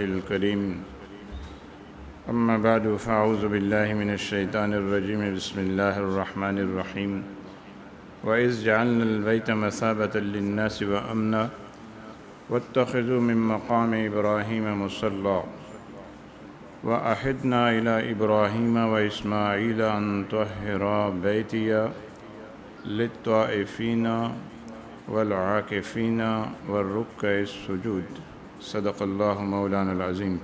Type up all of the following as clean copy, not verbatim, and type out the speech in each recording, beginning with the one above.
الكريم أما بعد فأعوذ بالله من الشيطان الرجيم بسم الله الرحمن الرحيم وإذ جعلنا البيت مثابة للناس وأمنا واتخذوا من مقام إبراهيم مصلى وأعهدنا إلى إبراهيم وإسماعيل أن طهرا بيتي للطائفين والعاكفين والركع السجود صدق الله مولانا العظيم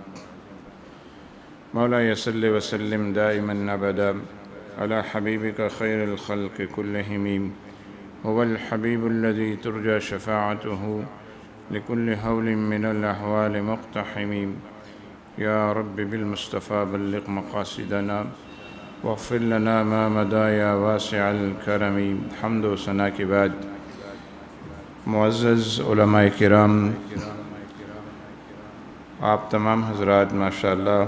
مولاي صل وسلم دائما أبدا على حبيبك خير الخلق كلهم هو الحبيب الذي ترجى شفاعته لكل هول من الأحوال مقتحم يا رب بالمصطفى بلغ مقاصدنا واغفر لنا ما مدى يا واسع الكرم. حمد و ثنا کے بعد معزز علماء کرام، آپ تمام حضرات ماشاءاللہ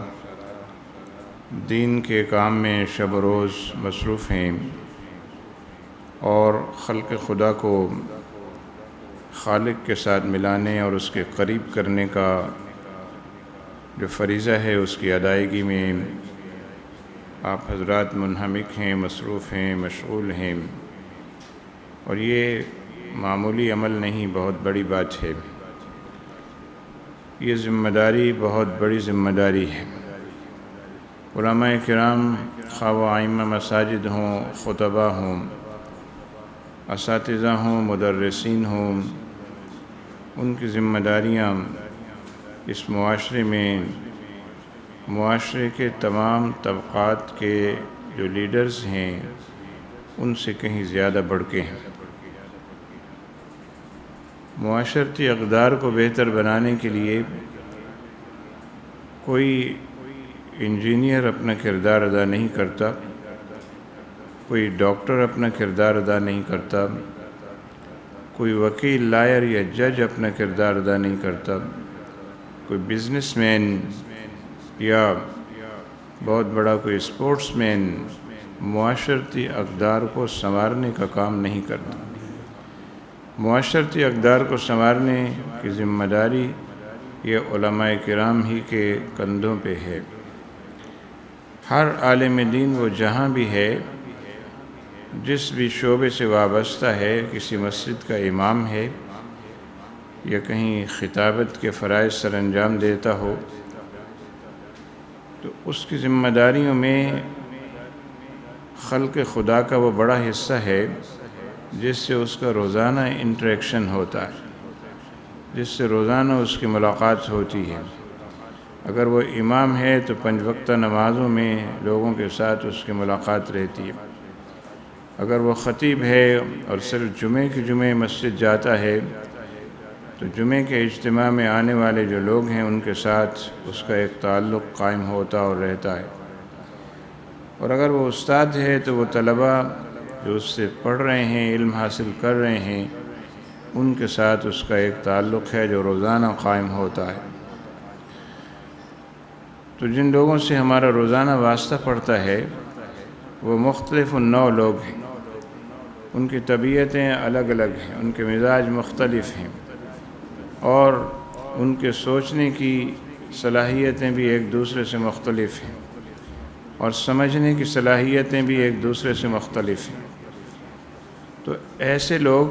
دین کے کام میں شب و روز مصروف ہیں اور خلق خدا کو خالق کے ساتھ ملانے اور اس کے قریب کرنے کا جو فریضہ ہے اس کی ادائیگی میں آپ حضرات منہمک ہیں، مصروف ہیں، مشغول ہیں، اور یہ معمولی عمل نہیں، بہت بڑی بات ہے. یہ ذمہ داری بہت بڑی ذمہ داری ہے. علماء کرام خواہ و ائمہ مساجد ہوں، خطبہ ہوں، اساتذہ ہوں، مدرسین ہوں، ان کی ذمہ داریاں اس معاشرے میں معاشرے کے تمام طبقات کے جو لیڈرز ہیں ان سے کہیں زیادہ بڑھ کے ہیں. معاشرتی اقدار کو بہتر بنانے کے لیے کوئی انجینئر اپنا کردار ادا نہیں کرتا، کوئی ڈاکٹر اپنا کردار ادا نہیں کرتا، کوئی وکیل، لائر یا جج اپنا کردار ادا نہیں کرتا، کوئی بزنس مین یا بہت بڑا کوئی اسپورٹس مین معاشرتی اقدار کو سنوارنے کا کام نہیں کرتا. معاشرتی اقدار کو سنوارنے کی ذمہ داری یہ علماء کرام ہی کے کندھوں پہ ہے. ہر عالم دین وہ جہاں بھی ہے، جس بھی شعبے سے وابستہ ہے، کسی مسجد کا امام ہے یا کہیں خطابت کے فرائض سر انجام دیتا ہو، تو اس کی ذمہ داریوں میں خلق خدا کا وہ بڑا حصہ ہے جس سے اس کا روزانہ انٹریکشن ہوتا ہے، جس سے روزانہ اس کی ملاقات ہوتی ہے. اگر وہ امام ہے تو 5 وقتہ نمازوں میں لوگوں کے ساتھ اس کی ملاقات رہتی ہے. اگر وہ خطیب ہے اور صرف جمعے کے جمعے مسجد جاتا ہے تو جمعے کے اجتماع میں آنے والے جو لوگ ہیں ان کے ساتھ اس کا ایک تعلق قائم ہوتا اور رہتا ہے. اور اگر وہ استاد ہے تو وہ طلبہ جو اس سے پڑھ رہے ہیں، علم حاصل کر رہے ہیں، ان کے ساتھ اس کا ایک تعلق ہے جو روزانہ قائم ہوتا ہے. تو جن لوگوں سے ہمارا روزانہ واسطہ پڑتا ہے وہ مختلف النوع لوگ ہیں. ان کی طبیعتیں الگ الگ ہیں، ان کے مزاج مختلف ہیں، اور ان کے سوچنے کی صلاحیتیں بھی ایک دوسرے سے مختلف ہیں، اور سمجھنے کی صلاحیتیں بھی ایک دوسرے سے مختلف ہیں. تو ایسے لوگ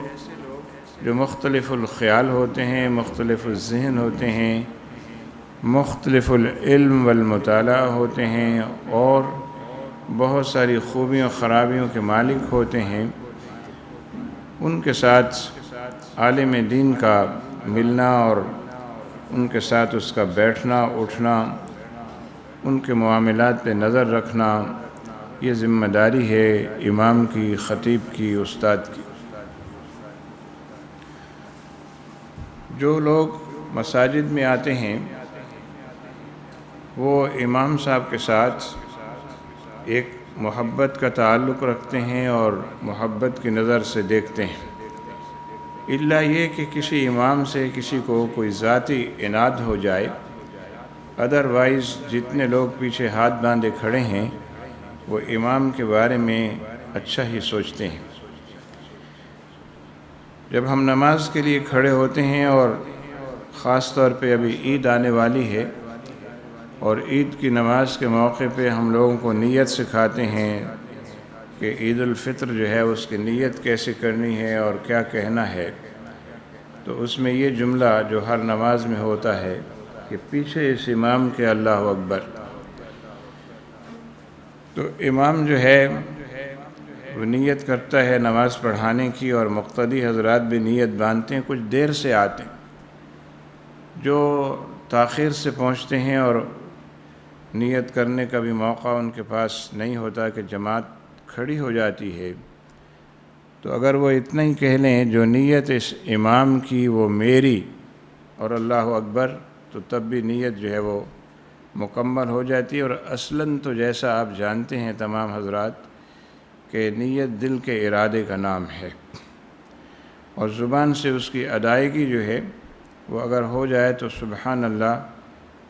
جو مختلف الخیال ہوتے ہیں، مختلف الذہن ہوتے ہیں، مختلف العلم والمطالعہ ہوتے ہیں، اور بہت ساری خوبیوں خرابیوں کے مالک ہوتے ہیں، ان کے ساتھ عالم دین کا ملنا اور ان کے ساتھ اس کا بیٹھنا اٹھنا، ان کے معاملات پہ نظر رکھنا، یہ ذمہ داری ہے امام کی، خطیب کی، استاد کی. جو لوگ مساجد میں آتے ہیں وہ امام صاحب کے ساتھ ایک محبت کا تعلق رکھتے ہیں اور محبت کی نظر سے دیکھتے ہیں، الا یہ کہ کسی امام سے کسی کو کوئی ذاتی عناد ہو جائے. ادروائز جتنے لوگ پیچھے ہاتھ باندھے کھڑے ہیں وہ امام کے بارے میں اچھا ہی سوچتے ہیں. جب ہم نماز کے لیے کھڑے ہوتے ہیں اور خاص طور پہ ابھی عید آنے والی ہے اور عید کی نماز کے موقع پہ ہم لوگوں کو نیت سکھاتے ہیں کہ عید الفطر جو ہے اس کی نیت کیسے کرنی ہے اور کیا کہنا ہے، تو اس میں یہ جملہ جو ہر نماز میں ہوتا ہے کہ پیچھے اس امام کے اللہ اکبر. تو امام جو ہے وہ نیت کرتا ہے نماز پڑھانے کی، اور مقتدی حضرات بھی نیت باندھتے ہیں. کچھ دیر سے آتے ہیں، جو تاخیر سے پہنچتے ہیں اور نیت کرنے کا بھی موقع ان کے پاس نہیں ہوتا کہ جماعت کھڑی ہو جاتی ہے، تو اگر وہ اتنا ہی کہہ لیں جو نیت اس امام کی وہ میری اور اللہ اکبر، تو تب بھی نیت جو ہے وہ مکمل ہو جاتی ہے. اور اصلاً تو جیسا آپ جانتے ہیں تمام حضرات کہ نیت دل کے ارادے کا نام ہے، اور زبان سے اس کی ادائیگی جو ہے وہ اگر ہو جائے تو سبحان اللہ،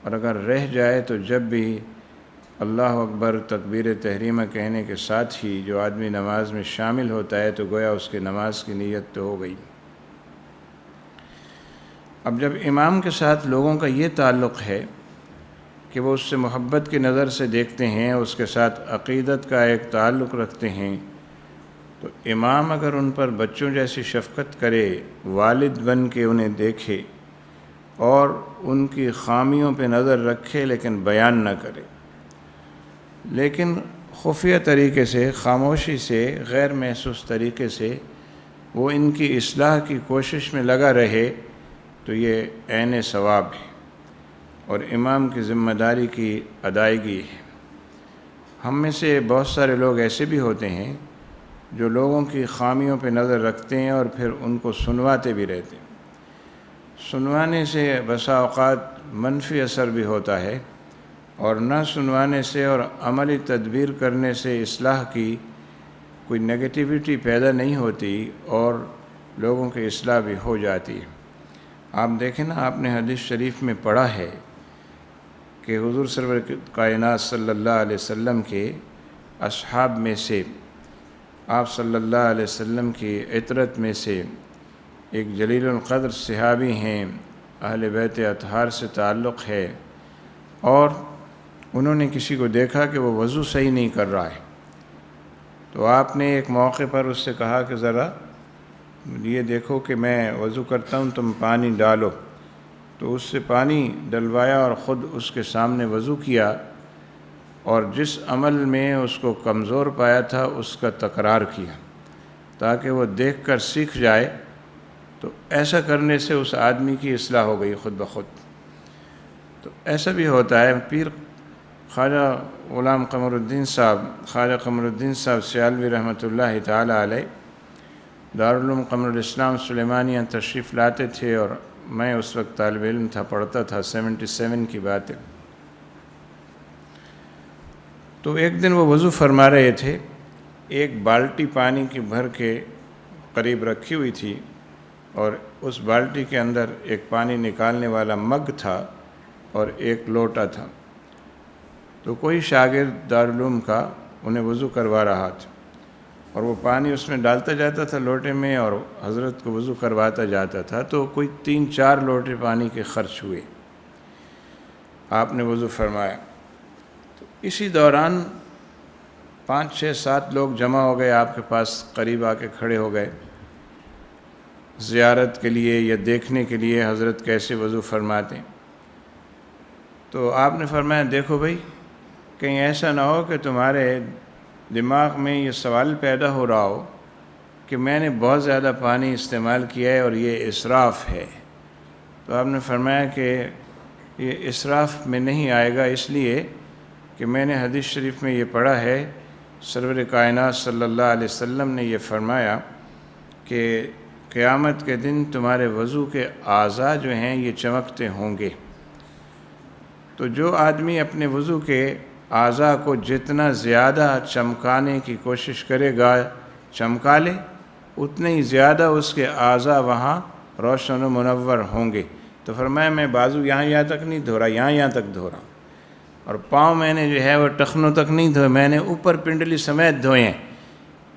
اور اگر رہ جائے تو جب بھی اللہ اکبر تکبیر تحریمہ کہنے کے ساتھ ہی جو آدمی نماز میں شامل ہوتا ہے تو گویا اس کے نماز کی نیت تو ہو گئی. اب جب امام کے ساتھ لوگوں کا یہ تعلق ہے کہ وہ اس سے محبت کی نظر سے دیکھتے ہیں، اس کے ساتھ عقیدت کا ایک تعلق رکھتے ہیں، تو امام اگر ان پر بچوں جیسی شفقت کرے، والد بن کے انہیں دیکھے اور ان کی خامیوں پہ نظر رکھے لیکن بیان نہ کرے، لیکن خفیہ طریقے سے، خاموشی سے، غیر محسوس طریقے سے وہ ان کی اصلاح کی کوشش میں لگا رہے، تو یہ عین ثواب ہے اور امام کی ذمہ داری کی ادائیگی ہے. ہم میں سے بہت سارے لوگ ایسے بھی ہوتے ہیں جو لوگوں کی خامیوں پہ نظر رکھتے ہیں اور پھر ان کو سنواتے بھی رہتے ہیں. سنوانے سے بسا اوقات منفی اثر بھی ہوتا ہے، اور نہ سنوانے سے اور عملی تدبیر کرنے سے اصلاح کی کوئی نگیٹیوٹی پیدا نہیں ہوتی اور لوگوں کی اصلاح بھی ہو جاتی ہے. آپ دیکھیں نا، آپ نے حدیث شریف میں پڑھا ہے کہ حضور سرور کائنات صلی اللہ علیہ وسلم کے اصحاب میں سے، آپ صلی اللہ علیہ وسلم کی عطرت میں سے ایک جلیل القدر صحابی ہیں، اہل بیت اطہار سے تعلق ہے، اور انہوں نے کسی کو دیکھا کہ وہ وضو صحیح نہیں کر رہا ہے، تو آپ نے ایک موقع پر اس سے کہا کہ ذرا یہ دیکھو کہ میں وضو کرتا ہوں، تم پانی ڈالو. تو اس سے پانی ڈلوایا اور خود اس کے سامنے وضو کیا، اور جس عمل میں اس کو کمزور پایا تھا اس کا تکرار کیا تاکہ وہ دیکھ کر سیکھ جائے. تو ایسا کرنے سے اس آدمی کی اصلاح ہو گئی خود بخود. تو ایسا بھی ہوتا ہے. پیر خواجہ غلام قمر الدین صاحب، خواجہ قمر الدین صاحب سیالوی رحمۃ اللہ تعالی علیہ، دارالعلوم قمر الاسلام سلیمانیہ تشریف لاتے تھے، اور میں اس وقت طالب علم تھا، پڑھتا تھا، 77 کی بات ہے. تو ایک دن وہ وضو فرما رہے تھے، ایک بالٹی پانی کی بھر کے قریب رکھی ہوئی تھی، اور اس بالٹی کے اندر ایک پانی نکالنے والا مگ تھا اور ایک لوٹا تھا. تو کوئی شاگرد دارالعلوم کا انہیں وضو کروا رہا تھا، اور وہ پانی اس میں ڈالتا جاتا تھا لوٹے میں، اور حضرت کو وضو کرواتا جاتا تھا. تو کوئی 3-4 لوٹے پانی کے خرچ ہوئے. آپ نے وضو فرمایا. تو اسی دوران 5-6-7 لوگ جمع ہو گئے، آپ کے پاس قریب آ کے کھڑے ہو گئے زیارت کے لیے یا دیکھنے کے لیے حضرت کیسے وضو فرماتے ہیں. تو آپ نے فرمایا دیکھو بھائی، کہیں ایسا نہ ہو کہ تمہارے دماغ میں یہ سوال پیدا ہو رہا ہو کہ میں نے بہت زیادہ پانی استعمال کیا ہے اور یہ اسراف ہے. تو آپ نے فرمایا کہ یہ اسراف میں نہیں آئے گا، اس لیے کہ میں نے حدیث شریف میں یہ پڑھا ہے، سرور کائنات صلی اللہ علیہ وسلم نے یہ فرمایا کہ قیامت کے دن تمہارے وضو کے اعضاء جو ہیں یہ چمکتے ہوں گے. تو جو آدمی اپنے وضو کے اعضاء کو جتنا زیادہ چمکانے کی کوشش کرے گا، چمکا لے، اتنے ہی زیادہ اس کے اعضاء وہاں روشن و منور ہوں گے. تو فرمایا میں بازو یہاں تک نہیں دھو رہا، یہاں تک دھو رہا، اور پاؤں میں نے جو ہے وہ ٹخنوں تک نہیں دھوئے، میں نے اوپر پنڈلی سمیت دھوئے ہیں،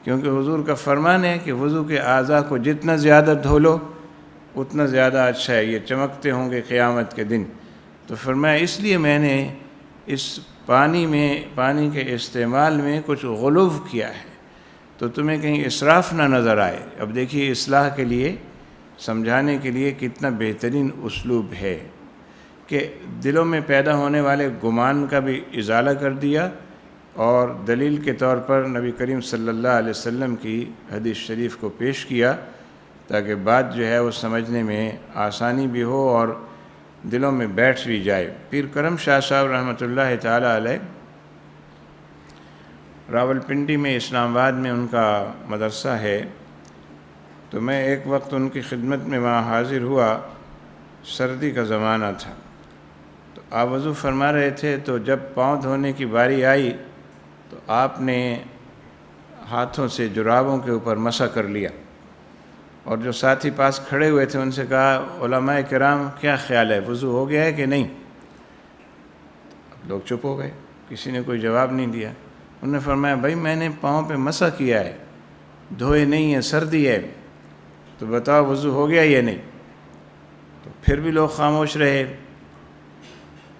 کیونکہ حضور کا فرمان ہے کہ وضو کے اعضاء کو جتنا زیادہ دھو لو اتنا زیادہ اچھا ہے، یہ چمکتے ہوں گے قیامت کے دن. تو فرمایا اس لیے میں نے اس پانی کے استعمال میں کچھ غلو کیا ہے تو تمہیں کہیں اسراف نہ نظر آئے۔ اب دیکھیے اصلاح کے لیے، سمجھانے کے لیے کتنا بہترین اسلوب ہے کہ دلوں میں پیدا ہونے والے گمان کا بھی ازالہ کر دیا، اور دلیل کے طور پر نبی کریم صلی اللہ علیہ وسلم کی حدیث شریف کو پیش کیا تاکہ بات جو ہے وہ سمجھنے میں آسانی بھی ہو اور دلوں میں بیٹھ بھی جائے۔ پیر کرم شاہ صاحب رحمۃ اللہ تعالی علیہ راولپنڈی میں، اسلام آباد میں ان کا مدرسہ ہے، تو میں ایک وقت ان کی خدمت میں وہاں حاضر ہوا۔ سردی کا زمانہ تھا، تو آپ وضو فرما رہے تھے، تو جب پاؤں دھونے کی باری آئی تو آپ نے ہاتھوں سے جرابوں کے اوپر مسح کر لیا، اور جو ساتھی پاس کھڑے ہوئے تھے ان سے کہا علماء کرام کیا خیال ہے، وضو ہو گیا ہے کہ نہیں؟ اب لوگ چپ ہو گئے، کسی نے کوئی جواب نہیں دیا۔ انہوں نے فرمایا بھائی میں نے پاؤں پہ مسح کیا ہے، دھوئے نہیں ہے، سردی ہے، تو بتاؤ وضو ہو گیا یا نہیں؟ تو پھر بھی لوگ خاموش رہے۔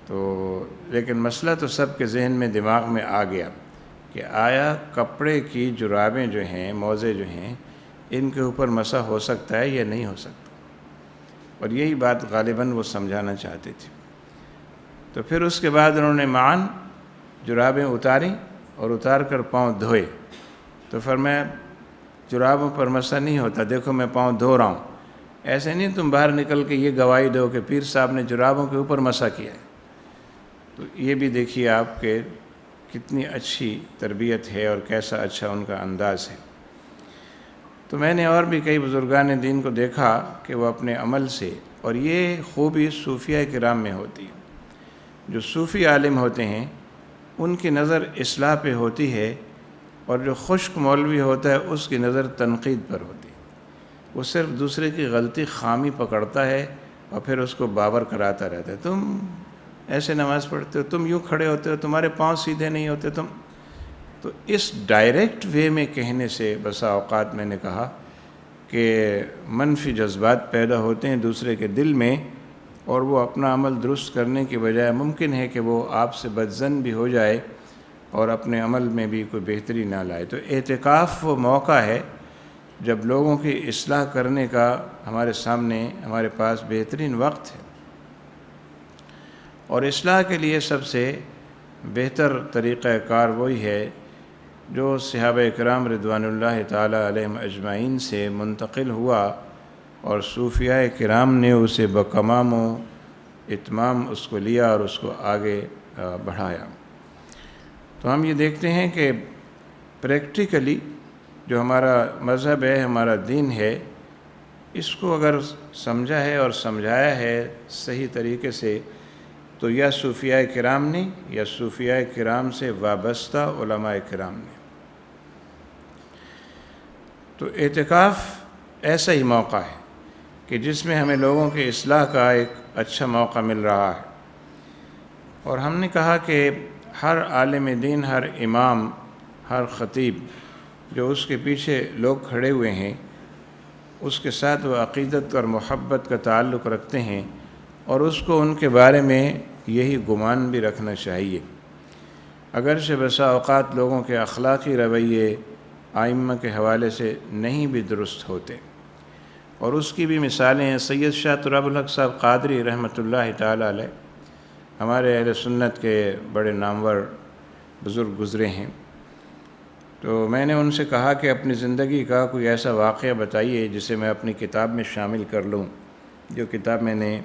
تو لیکن مسئلہ تو سب کے ذہن میں، دماغ میں آ گیا کہ آیا کپڑے کی جرابیں جو ہیں، موزے جو ہیں، ان کے اوپر مسح ہو سکتا ہے یا نہیں ہو سکتا؟ اور یہی بات غالباً وہ سمجھانا چاہتے تھے۔ تو پھر اس کے بعد انہوں نے معاً جرابیں اتاریں اور اتار کر پاؤں دھوئے، تو فرمایا جرابوں پر مسح نہیں ہوتا، دیکھو میں پاؤں دھو رہا ہوں۔ ایسے نہیں تم باہر نکل کے یہ گواہی دو کہ پیر صاحب نے جرابوں کے اوپر مسح کیا ہے۔ تو یہ بھی دیکھیے آپ کے کتنی اچھی تربیت ہے اور کیسا اچھا ان کا انداز ہے۔ تو میں نے اور بھی کئی بزرگان دین کو دیکھا کہ وہ اپنے عمل سے، اور یہ خوبی صوفیہ کرام میں ہوتی ہے، جو صوفی عالم ہوتے ہیں ان کی نظر اصلاح پہ ہوتی ہے، اور جو خشک مولوی ہوتا ہے اس کی نظر تنقید پر ہوتی ہے۔ وہ صرف دوسرے کی غلطی خامی پکڑتا ہے اور پھر اس کو باور کراتا رہتا ہے، تم ایسے نماز پڑھتے ہو، تم یوں کھڑے ہوتے ہو، تمہارے پاؤں سیدھے نہیں ہوتے تم۔ تو اس ڈائریکٹ وے میں کہنے سے بسا اوقات میں نے کہا کہ منفی جذبات پیدا ہوتے ہیں دوسرے کے دل میں، اور وہ اپنا عمل درست کرنے کی بجائے ممکن ہے کہ وہ آپ سے بدظن بھی ہو جائے اور اپنے عمل میں بھی کوئی بہتری نہ لائے۔ تو اعتکاف وہ موقع ہے جب لوگوں کی اصلاح کرنے کا ہمارے سامنے، ہمارے پاس بہترین وقت ہے، اور اصلاح کے لیے سب سے بہتر طریقہ کار وہی ہے جو صحابہ کرام رضوان اللہ تعالی علیہم اجمعین سے منتقل ہوا، اور صوفیاء کرام نے اسے بکمام و اتمام اس کو لیا اور اس کو آگے بڑھایا۔ تو ہم یہ دیکھتے ہیں کہ پریکٹیکلی جو ہمارا مذہب ہے، ہمارا دین ہے، اس کو اگر سمجھا ہے اور سمجھایا ہے صحیح طریقے سے، تو یا صوفیاء کرام نے یا صوفیاء کرام سے وابستہ علماء کرام نے۔ تو اعتکاف ایسا ہی موقع ہے کہ جس میں ہمیں لوگوں کے اصلاح کا ایک اچھا موقع مل رہا ہے، اور ہم نے کہا کہ ہر عالم دین، ہر امام، ہر خطیب جو اس کے پیچھے لوگ کھڑے ہوئے ہیں، اس کے ساتھ وہ عقیدت اور محبت کا تعلق رکھتے ہیں، اور اس کو ان کے بارے میں یہی گمان بھی رکھنا چاہیے۔ اگرچہ بسا اوقات لوگوں کے اخلاقی رویے ائمہ کے حوالے سے نہیں بھی درست ہوتے، اور اس کی بھی مثالیں ہیں۔ سید شاہ تراب الحق صاحب قادری رحمۃ اللہ تعالی علیہ ہمارے اہل سنت کے بڑے نامور بزرگ گزرے ہیں، تو میں نے ان سے کہا کہ اپنی زندگی کا کوئی ایسا واقعہ بتائیے جسے میں اپنی کتاب میں شامل کر لوں۔ جو کتاب میں نے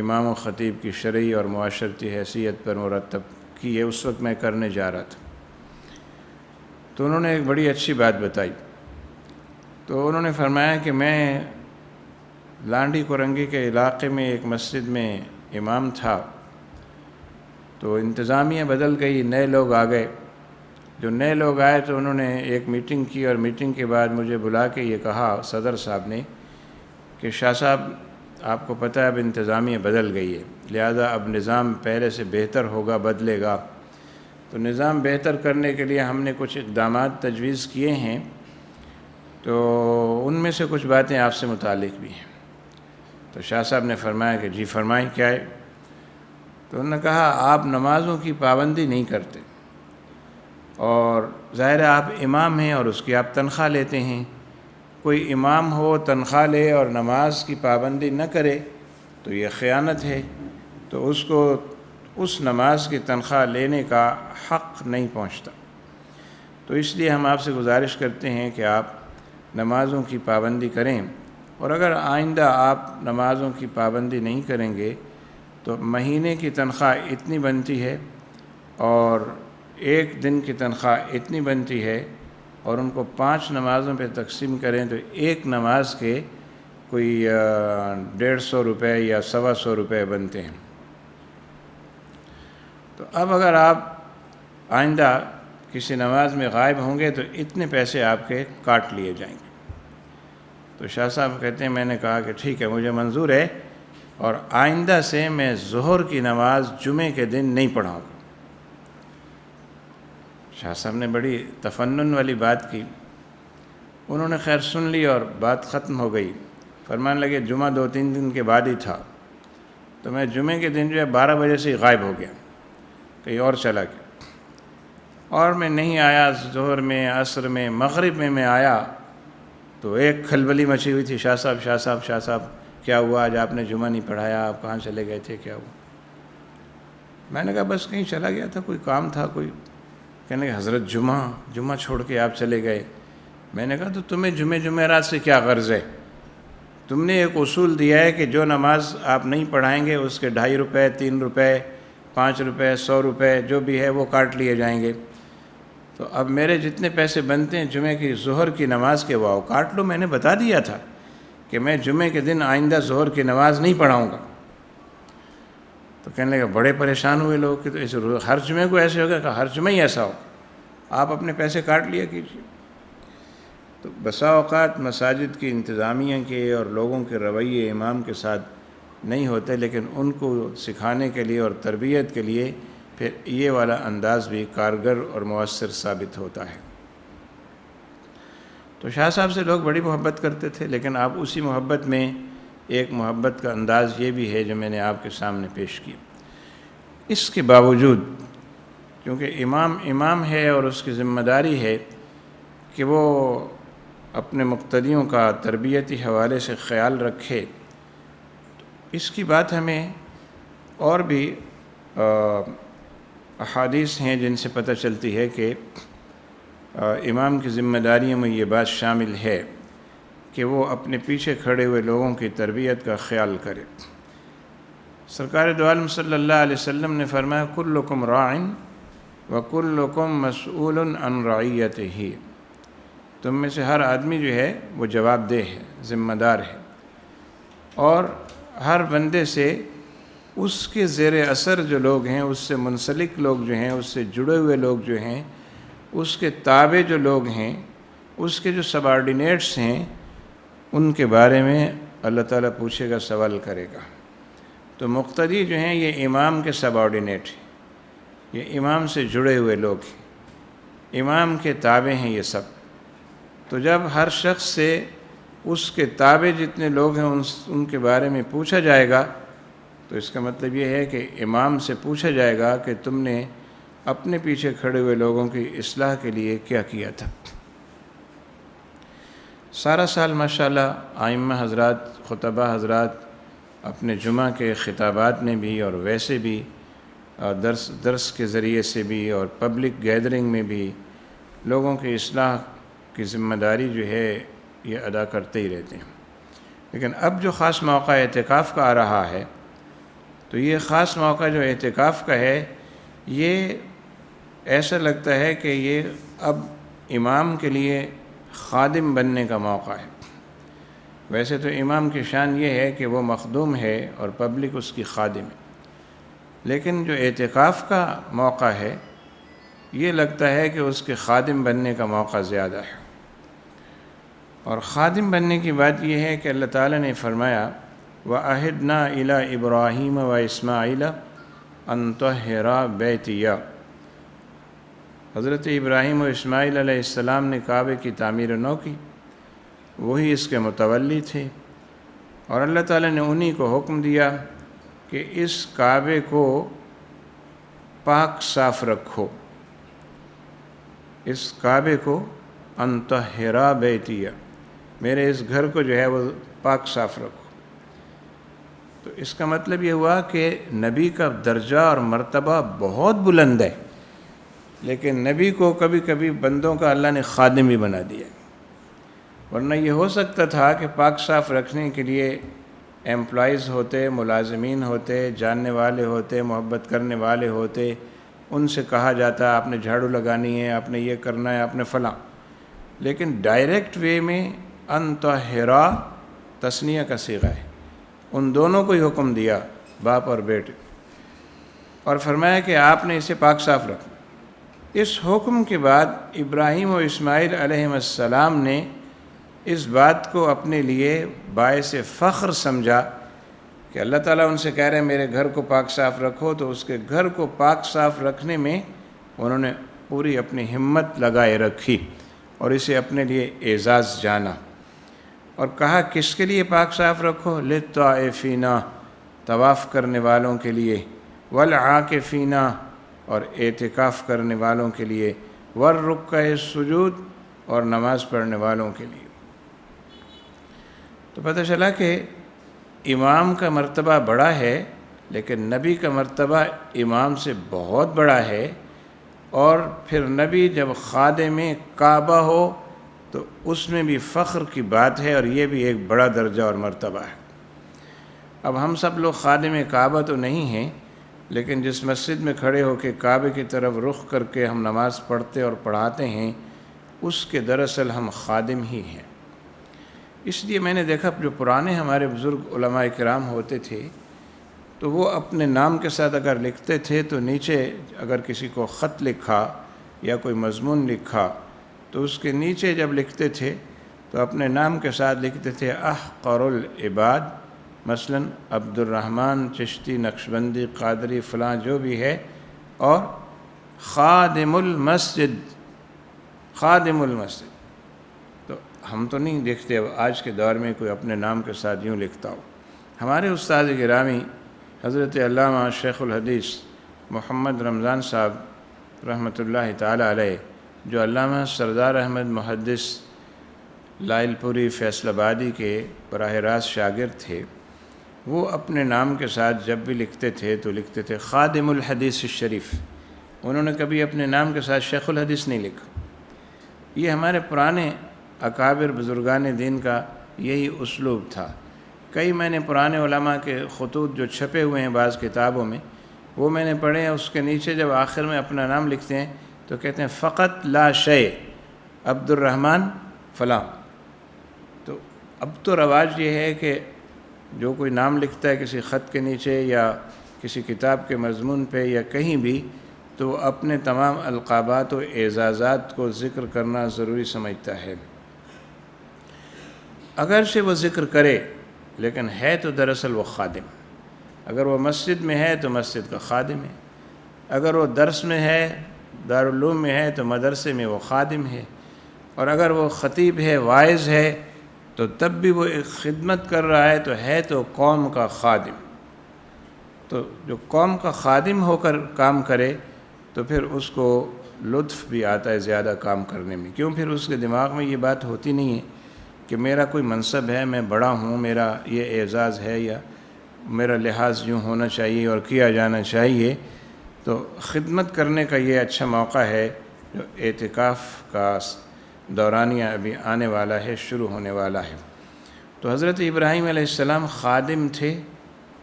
امام و خطیب کی شرعی اور معاشرتی حیثیت پر مرتب کی ہے، اس وقت میں کرنے جا رہا تھا۔ تو انہوں نے ایک بڑی اچھی بات بتائی۔ تو انہوں نے فرمایا کہ میں لانڈی کورنگی کے علاقے میں ایک مسجد میں امام تھا، تو انتظامیہ بدل گئی، نئے لوگ آ گئے۔ جو نئے لوگ آئے تو انہوں نے ایک میٹنگ کی، اور میٹنگ کے بعد مجھے بلا کے یہ کہا صدر صاحب نے کہ شاہ صاحب آپ کو پتہ ہے اب انتظامیہ بدل گئی ہے، لہذا اب نظام پہلے سے بہتر ہوگا، بدلے گا۔ تو نظام بہتر کرنے کے لیے ہم نے کچھ اقدامات تجویز کیے ہیں، تو ان میں سے کچھ باتیں آپ سے متعلق بھی ہیں۔ تو شاہ صاحب نے فرمایا کہ جی فرمائیں کیا ہے؟ تو انہوں نے کہا آپ نمازوں کی پابندی نہیں کرتے، اور ظاہر ہے آپ امام ہیں اور اس کی آپ تنخواہ لیتے ہیں، کوئی امام ہو تنخواہ لے اور نماز کی پابندی نہ کرے تو یہ خیانت ہے، تو اس کو اس نماز کی تنخواہ لینے کا حق نہیں پہنچتا۔ تو اس لیے ہم آپ سے گزارش کرتے ہیں کہ آپ نمازوں کی پابندی کریں، اور اگر آئندہ آپ نمازوں کی پابندی نہیں کریں گے تو مہینے کی تنخواہ اتنی بنتی ہے اور ایک دن کی تنخواہ اتنی بنتی ہے، اور ان کو 5 نمازوں پہ تقسیم کریں تو ایک نماز کے کوئی 150 روپے یا 125 روپے بنتے ہیں۔ تو اب اگر آپ آئندہ کسی نماز میں غائب ہوں گے تو اتنے پیسے آپ کے کاٹ لیے جائیں گے۔ تو شاہ صاحب کہتے ہیں میں نے کہا کہ ٹھیک ہے، مجھے منظور ہے، اور آئندہ سے میں ظہر کی نماز جمعے کے دن نہیں پڑھاؤں گا۔ شاہ صاحب نے بڑی تفنن والی بات کی، انہوں نے خیر سن لی اور بات ختم ہو گئی۔ فرمانے لگے جمعہ 2-3 دن کے بعد ہی تھا، تو میں جمعے کے دن جو ہے 12 بجے سے غائب ہو گیا، کہیں اور چلا گیا، اور میں نہیں آیا۔ ظہر میں، عصر میں، مغرب میں آیا تو ایک کھلبلی مچی ہوئی تھی، شاہ صاحب کیا ہوا؟ آج آپ نے جمعہ نہیں پڑھایا، آپ کہاں چلے گئے تھے، کیا ہوا؟ میں نے کہا بس کہیں چلا گیا تھا، کوئی کام تھا کوئی۔ کہنے کہ حضرت جمعہ چھوڑ کے آپ چلے گئے۔ میں نے کہا تو تمہیں جمعرات سے کیا غرض ہے؟ تم نے ایک اصول دیا ہے کہ جو نماز آپ نہیں پڑھائیں گے اس کے 2.5 روپے، 3 روپے، 5 روپے، 100 روپے جو بھی ہے وہ کاٹ لیے جائیں گے۔ تو اب میرے جتنے پیسے بنتے ہیں جمعے کی ظہر کی نماز کے وہ کاٹ لو۔ میں نے بتا دیا تھا کہ میں جمعے کے دن آئندہ ظہر کی نماز نہیں پڑھاؤں گا۔ تو کہنے لگے بڑے پریشان ہوئے لوگ کہ تو اس ہر جمعے کو ایسے ہوگا، کہ ہر جمعہ ہی ایسا ہو، آپ اپنے پیسے کاٹ لیا کیجیے۔ تو بسا اوقات مساجد کی انتظامیہ کے اور لوگوں کے رویے امام کے ساتھ نہیں ہوتے، لیکن ان کو سکھانے کے لیے اور تربیت کے لیے پھر یہ والا انداز بھی کارگر اور مؤثر ثابت ہوتا ہے۔ تو شاہ صاحب سے لوگ بڑی محبت کرتے تھے، لیکن آپ اسی محبت میں ایک محبت کا انداز یہ بھی ہے جو میں نے آپ کے سامنے پیش کیا۔ اس کے باوجود کیونکہ امام ہے اور اس کی ذمہ داری ہے کہ وہ اپنے مقتدیوں کا تربیتی حوالے سے خیال رکھے، اس کی بات ہمیں اور بھی احادیث ہیں جن سے پتہ چلتی ہے کہ امام کی ذمہ داریوں میں یہ بات شامل ہے کہ وہ اپنے پیچھے کھڑے ہوئے لوگوں کی تربیت کا خیال کرے۔ سرکار دو عالم صلی اللہ علیہ وسلم نے فرمایا کلکم راع وکلکم مسئول عن رعیتہ، تم میں سے ہر آدمی جو ہے وہ جواب دہ ہے، ذمہ دار ہے، اور ہر بندے سے اس کے زیر اثر جو لوگ ہیں، اس سے منسلک لوگ جو ہیں، اس سے جڑے ہوئے لوگ جو ہیں، اس کے تابع جو لوگ ہیں، اس کے جو سبارڈینیٹس ہیں، ان کے بارے میں اللہ تعالیٰ پوچھے گا، سوال کرے گا۔ تو مقتدی جو ہیں یہ امام کے سبارڈینیٹ ہیں، یہ امام سے جڑے ہوئے لوگ ہیں، امام کے تابع ہیں یہ سب۔ تو جب ہر شخص سے اس کے تابع جتنے لوگ ہیں ان کے بارے میں پوچھا جائے گا، تو اس کا مطلب یہ ہے کہ امام سے پوچھا جائے گا کہ تم نے اپنے پیچھے کھڑے ہوئے لوگوں کی اصلاح کے لیے کیا کیا تھا۔ سارا سال ماشاءاللہ ائمہ حضرات، خطبہ حضرات اپنے جمعہ کے خطابات میں بھی اور ویسے بھی درس کے ذریعے سے بھی اور پبلک گیدرنگ میں بھی لوگوں کی اصلاح کی ذمہ داری جو ہے یہ ادا کرتے ہی رہتے ہیں۔ لیکن اب جو خاص موقع اعتکاف کا آ رہا ہے، تو یہ خاص موقع جو اعتکاف کا ہے، یہ ایسا لگتا ہے کہ یہ اب امام کے لیے خادم بننے کا موقع ہے۔ ویسے تو امام کی شان یہ ہے کہ وہ مخدوم ہے اور پبلک اس کی خادم ہے، لیکن جو اعتکاف کا موقع ہے یہ لگتا ہے کہ اس کے خادم بننے کا موقع زیادہ ہے۔ اور خادم بننے کی بات یہ ہے کہ اللہ تعالیٰ نے فرمایا وَأَهِدْنَا إِلَىٰ إِبْرَاهِيمَ وَإِسْمَاعِيلَ أَن طَهِّرَا بَيْتِيَ، حضرت ابراہیم و اسماعیل علیہ السلام نے کعبے کی تعمیر نو کی، وہی اس کے متولی تھے، اور اللہ تعالیٰ نے انہی کو حکم دیا کہ اس کعبے کو پاک صاف رکھو، اس کعبے کو ان طہرا بیتیہ، میرے اس گھر کو جو ہے وہ پاک صاف رکھو۔ تو اس کا مطلب یہ ہوا کہ نبی کا درجہ اور مرتبہ بہت بلند ہے، لیکن نبی کو کبھی کبھی بندوں کا اللہ نے خادم بھی بنا دیا، ورنہ یہ ہو سکتا تھا کہ پاک صاف رکھنے کے لیے ایمپلائیز ہوتے، ملازمین ہوتے، جاننے والے ہوتے، محبت کرنے والے ہوتے، ان سے کہا جاتا آپ نے جھاڑو لگانی ہے، آپ نے یہ کرنا ہے، آپ نے فلاں، لیکن ڈائریکٹ وے میں ان طہرا تثنیہ کا صیغہ ہے، ان دونوں کو ہی حکم دیا، باپ اور بیٹے، اور فرمایا کہ آپ نے اسے پاک صاف رکھنا۔ اس حکم کے بعد ابراہیم و اسماعیل علیہ السلام نے اس بات کو اپنے لیے باعث فخر سمجھا کہ اللہ تعالیٰ ان سے کہہ رہے ہیں میرے گھر کو پاک صاف رکھو، تو اس کے گھر کو پاک صاف رکھنے میں انہوں نے پوری اپنی ہمت لگائے رکھی اور اسے اپنے لیے اعزاز جانا، اور کہا کس کے لیے پاک صاف رکھو؟ للطائفین، طواف کرنے والوں کے لیے، والعاکفین، اور اعتکاف کرنے والوں کے لیے، والرکع السجود، اور نماز پڑھنے والوں کے لیے۔ تو پتہ چلا کہ امام کا مرتبہ بڑا ہے، لیکن نبی کا مرتبہ امام سے بہت بڑا ہے، اور پھر نبی جب خادم کعبہ ہو تو اس میں بھی فخر کی بات ہے، اور یہ بھی ایک بڑا درجہ اور مرتبہ ہے۔ اب ہم سب لوگ خادم کعبہ تو نہیں ہیں، لیکن جس مسجد میں کھڑے ہو کے کعبے کی طرف رخ کر کے ہم نماز پڑھتے اور پڑھاتے ہیں، اس کے دراصل ہم خادم ہی ہیں۔ اس لیے میں نے دیکھا جو پرانے ہمارے بزرگ علماء کرام ہوتے تھے تو وہ اپنے نام کے ساتھ اگر لکھتے تھے تو نیچے اگر کسی کو خط لکھا یا کوئی مضمون لکھا تو اس کے نیچے جب لکھتے تھے تو اپنے نام کے ساتھ لکھتے تھے احقر العباد، مثلا عبد الرحمن چشتی نقشبندی قادری فلاں جو بھی ہے، اور خادم المسجد، خادم المسجد۔ تو ہم تو نہیں دیکھتے اب آج کے دور میں کوئی اپنے نام کے ساتھ یوں لکھتا ہو۔ ہمارے استاد گرامی حضرت علامہ شیخ الحدیث محمد رمضان صاحب رحمۃ اللہ تعالی علیہ، جو علامہ سردار احمد محدث لائل پوری فیصل آبادی کے براہ راست شاگرد تھے، وہ اپنے نام کے ساتھ جب بھی لکھتے تھے تو لکھتے تھے خادم الحدیث الشریف، انہوں نے کبھی اپنے نام کے ساتھ شیخ الحدیث نہیں لکھا۔ یہ ہمارے پرانے اکابر بزرگان دین کا یہی اسلوب تھا۔ کئی میں نے پرانے علماء کے خطوط جو چھپے ہوئے ہیں بعض کتابوں میں، وہ میں نے پڑھے ہیں، اس کے نیچے جب آخر میں اپنا نام لکھتے ہیں تو کہتے ہیں فقط لا شیء عبد الرحمن فلاں۔ تو اب تو رواج یہ ہے کہ جو کوئی نام لکھتا ہے کسی خط کے نیچے یا کسی کتاب کے مضمون پہ یا کہیں بھی، تو وہ اپنے تمام القابات و اعزازات کو ذکر کرنا ضروری سمجھتا ہے۔ اگرچہ وہ ذکر کرے لیکن ہے تو دراصل وہ خادم۔ اگر وہ مسجد میں ہے تو مسجد کا خادم ہے، اگر وہ درس میں ہے، دارالعلوم میں ہے تو مدرسے میں وہ خادم ہے، اور اگر وہ خطیب ہے، واعظ ہے، تو تب بھی وہ ایک خدمت کر رہا ہے، تو ہے تو قوم کا خادم۔ تو جو قوم کا خادم ہو کر کام کرے تو پھر اس کو لطف بھی آتا ہے زیادہ کام کرنے میں، کیوں پھر اس کے دماغ میں یہ بات ہوتی نہیں ہے کہ میرا کوئی منصب ہے، میں بڑا ہوں، میرا یہ اعزاز ہے یا میرا لحاظ یوں ہونا چاہیے اور کیا جانا چاہیے۔ تو خدمت کرنے کا یہ اچھا موقع ہے جو اعتکاف کا دورانیہ ابھی آنے والا ہے، شروع ہونے والا ہے۔ تو حضرت ابراہیم علیہ السلام خادم تھے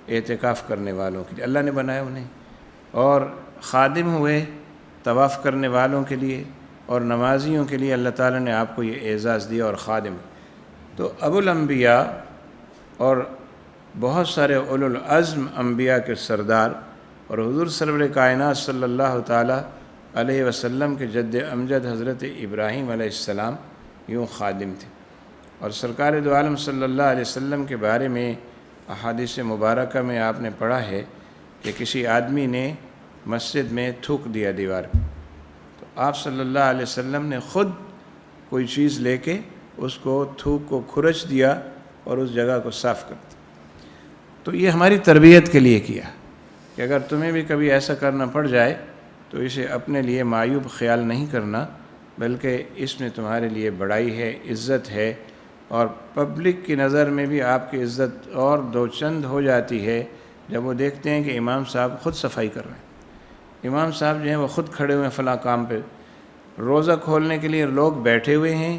اعتکاف کرنے والوں کے لیے، اللہ نے بنایا انہیں، اور خادم ہوئے طواف کرنے والوں کے لیے اور نمازیوں کے لیے، اللہ تعالیٰ نے آپ کو یہ اعزاز دیا اور خادم۔ تو ابو الانبیاء اور بہت سارے اولو العزم انبیاء کے سردار اور حضور سرور کائنات صلی اللہ تعالیٰ علیہ وسلم کے جد امجد حضرت ابراہیم علیہ السلام یوں خادم تھے۔ اور سرکار دو عالم صلی اللہ علیہ وسلم کے بارے میں احادیث مبارکہ میں آپ نے پڑھا ہے کہ کسی آدمی نے مسجد میں تھوک دیا دیوار پہ، تو آپ صلی اللہ علیہ وسلم نے خود کوئی چیز لے کے اس کو تھوک کو کھرچ دیا اور اس جگہ کو صاف کر دیا۔ تو یہ ہماری تربیت کے لیے کیا کہ اگر تمہیں بھی کبھی ایسا کرنا پڑ جائے تو اسے اپنے لیے معیوب خیال نہیں کرنا، بلکہ اس میں تمہارے لیے بڑائی ہے، عزت ہے، اور پبلک کی نظر میں بھی آپ کی عزت اور دو چند ہو جاتی ہے جب وہ دیکھتے ہیں کہ امام صاحب خود صفائی کر رہے ہیں، امام صاحب جو ہیں وہ خود کھڑے ہوئے ہیں فلاں کام پہ، روزہ کھولنے کے لیے لوگ بیٹھے ہوئے ہیں،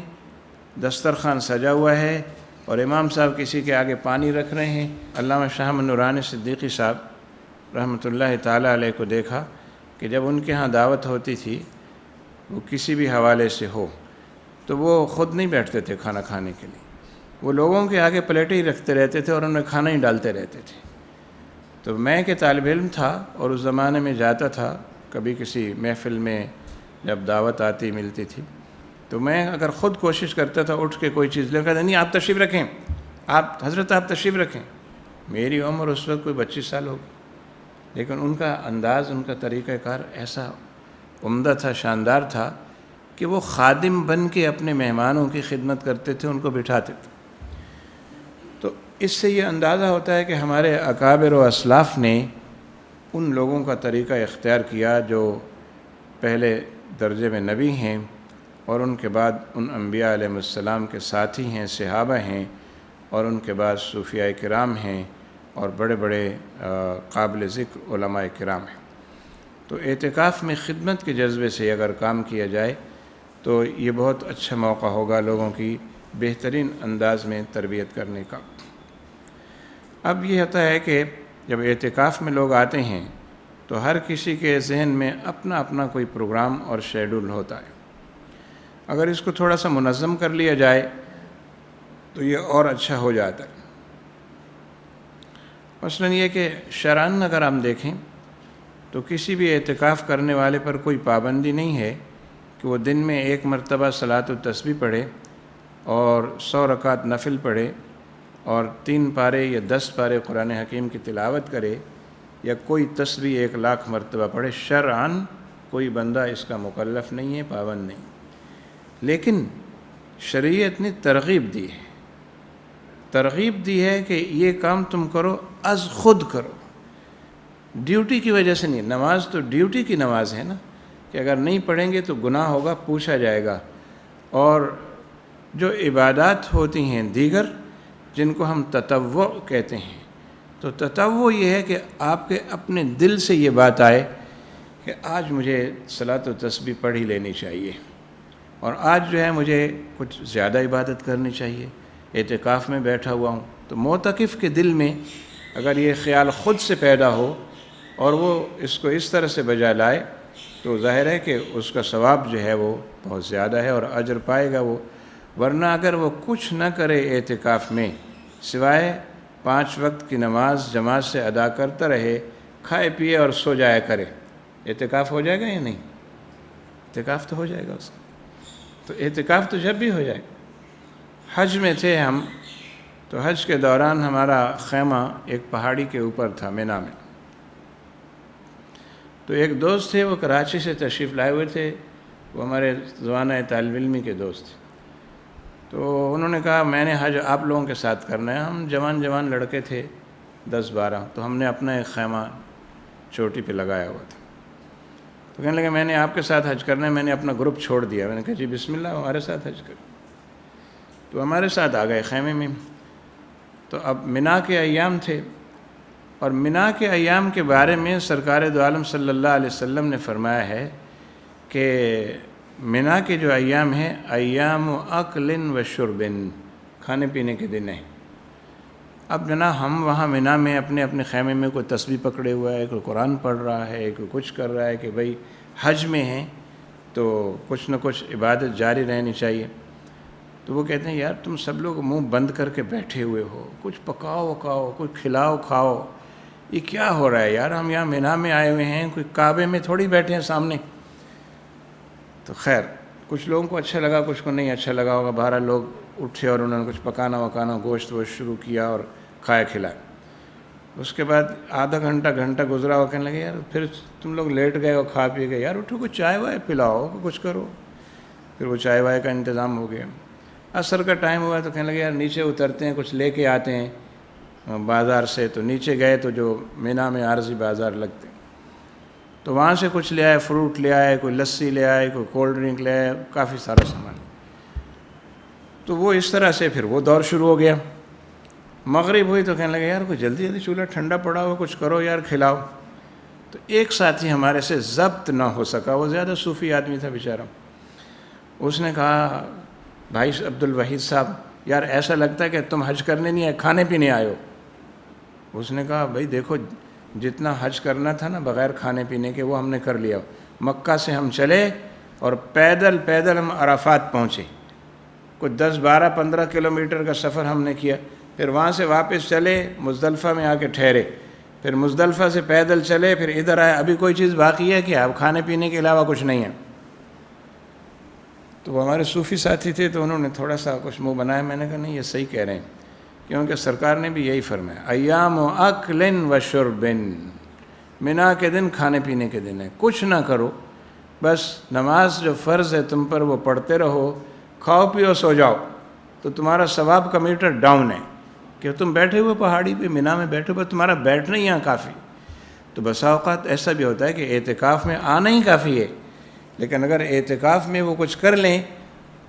دسترخوان سجا ہوا ہے، اور امام صاحب کسی کے آگے پانی رکھ رہے ہیں۔ علامہ شاہ محمد نورانی صدیقی صاحب رحمۃ اللہ تعالیٰ علیہ کو دیکھا کہ جب ان کے ہاں دعوت ہوتی تھی، وہ کسی بھی حوالے سے ہو، تو وہ خود نہیں بیٹھتے تھے کھانا کھانے کے لیے، وہ لوگوں کے آگے پلیٹیں ہی رکھتے رہتے تھے اور انہیں کھانا ہی ڈالتے رہتے تھے۔ تو میں کہ طالب علم تھا اور اس زمانے میں جاتا تھا کبھی کسی محفل میں، جب دعوت آتی ملتی تھی، تو میں اگر خود کوشش کرتا تھا اٹھ کے کوئی چیز لے کر، نہیں آپ تشریف رکھیں، حضرت آپ تشریف رکھیں، میری عمر اس وقت کوئی 25 سال ہوگی، لیکن ان کا انداز، ان کا طریقہ کار ایسا عمدہ تھا، شاندار تھا کہ وہ خادم بن کے اپنے مہمانوں کی خدمت کرتے تھے، ان کو بٹھاتے تھے۔ تو اس سے یہ اندازہ ہوتا ہے کہ ہمارے اکابر و اسلاف نے ان لوگوں کا طریقہ اختیار کیا جو پہلے درجے میں نبی ہیں، اور ان کے بعد ان انبیاء علیہ السلام کے ساتھی ہیں، صحابہ ہیں، اور ان کے بعد صوفیاء کرام ہیں، اور بڑے بڑے قابل ذکر علماء کرام ہیں۔ تو اعتکاف میں خدمت کے جذبے سے اگر کام کیا جائے تو یہ بہت اچھا موقع ہوگا لوگوں کی بہترین انداز میں تربیت کرنے کا۔ اب یہ ہوتا ہے کہ جب اعتکاف میں لوگ آتے ہیں تو ہر کسی کے ذہن میں اپنا اپنا کوئی پروگرام اور شیڈول ہوتا ہے، اگر اس کو تھوڑا سا منظم کر لیا جائے تو یہ اور اچھا ہو جاتا ہے۔ مثلاً یہ کہ شرعاً اگر ہم دیکھیں تو کسی بھی اعتکاف کرنے والے پر کوئی پابندی نہیں ہے کہ وہ دن میں 1 مرتبہ صلاۃ التسبیح پڑھے اور 100 رکعت نفل پڑھے اور 3 پارے یا 10 پارے قرآن حکیم کی تلاوت کرے، یا کوئی تسبیح 1,00,000 مرتبہ پڑھے۔ شرعاً کوئی بندہ اس کا مکلف نہیں ہے، پابند نہیں، لیکن شریعت نے ترغیب دی ہے کہ یہ کام تم کرو، از خود کرو، ڈیوٹی کی وجہ سے نہیں۔ نماز تو ڈیوٹی کی نماز ہے نا، کہ اگر نہیں پڑھیں گے تو گناہ ہوگا، پوچھا جائے گا۔ اور جو عبادات ہوتی ہیں دیگر، جن کو ہم تطوع کہتے ہیں، تو تطوع یہ ہے کہ آپ کے اپنے دل سے یہ بات آئے کہ آج مجھے صلاۃ و تسبیح پڑھ ہی لینی چاہیے، اور آج جو ہے مجھے کچھ زیادہ عبادت کرنی چاہیے، اعتکاف میں بیٹھا ہوا ہوں۔ تو معتکف کے دل میں اگر یہ خیال خود سے پیدا ہو اور وہ اس کو اس طرح سے بجا لائے تو ظاہر ہے کہ اس کا ثواب جو ہے وہ بہت زیادہ ہے اور اجر پائے گا وہ۔ ورنہ اگر وہ کچھ نہ کرے اعتکاف میں، سوائے 5 وقت کی نماز جماعت سے ادا کرتا رہے، کھائے پیے اور سو جایا کرے، اعتکاف ہو جائے گا یا نہیں؟ اعتکاف تو ہو جائے گا اس کا۔ تو اعتکاف تو جب بھی ہو جائے گا۔ حج میں تھے ہم، تو حج کے دوران ہمارا خیمہ ایک پہاڑی کے اوپر تھا، مینا میں۔ تو ایک دوست تھے، وہ کراچی سے تشریف لائے ہوئے تھے، وہ ہمارے زمانہ طالب علمی کے دوست تھے۔ تو انہوں نے کہا میں نے حج آپ لوگوں کے ساتھ کرنا ہے۔ ہم جوان لڑکے تھے، 10-12، تو ہم نے اپنا ایک خیمہ چوٹی پہ لگایا ہوا تھا۔ تو کہنے لگے میں نے آپ کے ساتھ حج کرنا ہے، میں نے اپنا گروپ چھوڑ دیا۔ میں نے کہا جی بسم اللہ، ہمارے ساتھ حج کریں۔ تو ہمارے ساتھ آ گئے خیمے میں۔ تو اب منا کے ایام تھے، اور منا کے ایام کے بارے میں سرکار دو عالم صلی اللہ علیہ وسلم نے فرمایا ہے کہ منا کے جو ایام ہیں، ایام اکل و شرب، کھانے پینے کے دن ہیں۔ اب جناب ہم وہاں منا میں اپنے اپنے خیمے میں کوئی تسبیح پکڑے ہوا ہے، کوئی قرآن پڑھ رہا ہے، کوئی کچھ کر رہا ہے کہ بھئی حج میں ہیں تو کچھ نہ کچھ عبادت جاری رہنی چاہیے۔ تو وہ کہتے ہیں یار تم سب لوگ منہ بند کر کے بیٹھے ہوئے ہو، کچھ پکاؤ وکاؤ، کچھ کھلاؤ کھاؤ، یہ کیا ہو رہا ہے یار؟ ہم یہاں منا میں آئے ہوئے ہیں، کوئی کعبے میں تھوڑی بیٹھے ہیں سامنے۔ تو خیر کچھ لوگوں کو اچھا لگا، کچھ کو نہیں اچھا لگا ہوگا، بہرحال لوگ اٹھے اور انہوں نے کچھ پکانا وکانا، گوشت ووشت شروع کیا اور کھایا کھلایا۔ اس کے بعد آدھا گھنٹہ گزرا ہوا، کہنے لگے یار پھر تم لوگ لیٹ گئے ہو، کھا پی گئے، یار اٹھو کچھ چائے وائے پلاؤ، کچھ کرو۔ پھر وہ چائے وائے کا انتظام ہو گیا۔ عصر کا ٹائم ہوا تو کہنے لگے یار نیچے اترتے ہیں، کچھ لے کے آتے ہیں۔ بازار سے، تو نیچے گئے تو جو مینا میں عارضی بازار لگتے، تو وہاں سے کچھ لے آئے، فروٹ لے آئے، کوئی لسی لے آئے، کوئی کولڈ ڈرنک لے آئے، کافی سارا سامان۔ تو وہ اس طرح سے پھر وہ دور شروع ہو گیا۔ مغرب ہوئی تو کہنے لگے یار کوئی جلدی جلدی چولہا ٹھنڈا پڑا ہو، کچھ کرو یار کھلاؤ۔ تو ایک ساتھی ہمارے سے ضبط نہ ہو سکا، وہ زیادہ صوفی آدمی تھا بیچارہ، اس نے کہا بھائی عبد الوحید صاحب یار ایسا لگتا ہے کہ تم حج کرنے نہیں آئے، کھانے پینے آئے ہو۔ اس نے کہا بھائی دیکھو جتنا حج کرنا تھا نا بغیر کھانے پینے کے وہ ہم نے کر لیا۔ مکہ سے ہم چلے اور پیدل ہم عرفات پہنچے، کوئی 10-12-15 کلومیٹر کا سفر ہم نے کیا، پھر وہاں سے واپس چلے مزدلفہ میں آ کے ٹھہرے، پھر مزدلفہ سے پیدل چلے، پھر ادھر آئے، ابھی کوئی چیز باقی ہے کہ اب کھانے پینے کے علاوہ کچھ نہیں ہے؟ تو وہ ہمارے صوفی ساتھی تھے تو انہوں نے تھوڑا سا کچھ منہ بنایا، میں نے کہا نہیں یہ صحیح کہہ رہے ہیں، کیونکہ سرکار نے بھی یہی فرمایا ایام و اکل و شرب، منا کے دن کھانے پینے کے دن ہے، کچھ نہ کرو، بس نماز جو فرض ہے تم پر وہ پڑھتے رہو، کھاؤ پیو سو جاؤ، تو تمہارا ثواب کا میٹر ڈاؤن ہے۔ کہ تم بیٹھے ہوئے پہاڑی پہ منا میں بیٹھے ہوئے، تمہارا بیٹھنا ہی یہاں کافی۔ تو بسا اوقات ایسا بھی ہوتا ہے کہ اعتکاف میں آنا ہی کافی ہے، لیکن اگر اعتکاف میں وہ کچھ کر لیں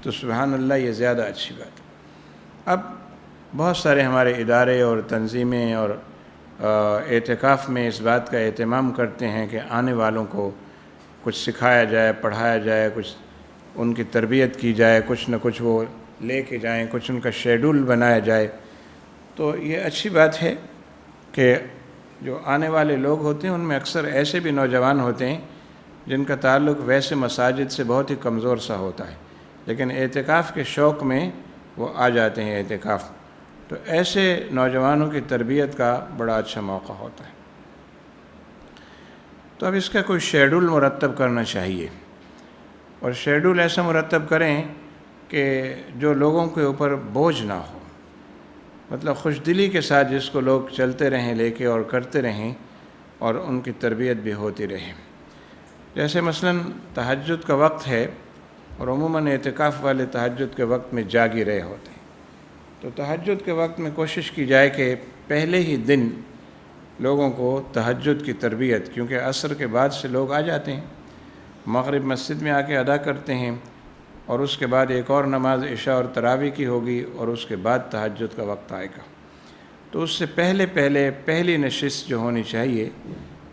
تو سبحان اللہ یہ زیادہ اچھی بات ہے۔ اب بہت سارے ہمارے ادارے اور تنظیمیں اور اعتکاف میں اس بات کا اہتمام کرتے ہیں کہ آنے والوں کو کچھ سکھایا جائے، پڑھایا جائے، کچھ ان کی تربیت کی جائے، کچھ نہ کچھ وہ لے کے جائیں، کچھ ان کا شیڈول بنایا جائے۔ تو یہ اچھی بات ہے کہ جو آنے والے لوگ ہوتے ہیں ان میں اکثر ایسے بھی نوجوان ہوتے ہیں جن کا تعلق ویسے مساجد سے بہت ہی کمزور سا ہوتا ہے، لیکن اعتکاف کے شوق میں وہ آ جاتے ہیں اعتکاف، تو ایسے نوجوانوں کی تربیت کا بڑا اچھا موقع ہوتا ہے۔ تو اب اس کا کوئی شیڈول مرتب کرنا چاہیے، اور شیڈول ایسا مرتب کریں کہ جو لوگوں کے اوپر بوجھ نہ ہو، مطلب خوش دلی کے ساتھ جس کو لوگ چلتے رہیں لے کے اور کرتے رہیں، اور ان کی تربیت بھی ہوتی رہے۔ جیسے مثلاً تہجد کا وقت ہے اور عموماً اعتکاف والے تہجد کے وقت میں جاگی رہے ہوتے ہیں، تو تہجد کے وقت میں کوشش کی جائے کہ پہلے ہی دن لوگوں کو تہجد کی تربیت، کیونکہ عصر کے بعد سے لوگ آ جاتے ہیں، مغرب مسجد میں آ کے ادا کرتے ہیں، اور اس کے بعد ایک اور نماز عشاء اور تراویح کی ہوگی، اور اس کے بعد تہجد کا وقت آئے گا۔ تو اس سے پہلی نشست جو ہونی چاہیے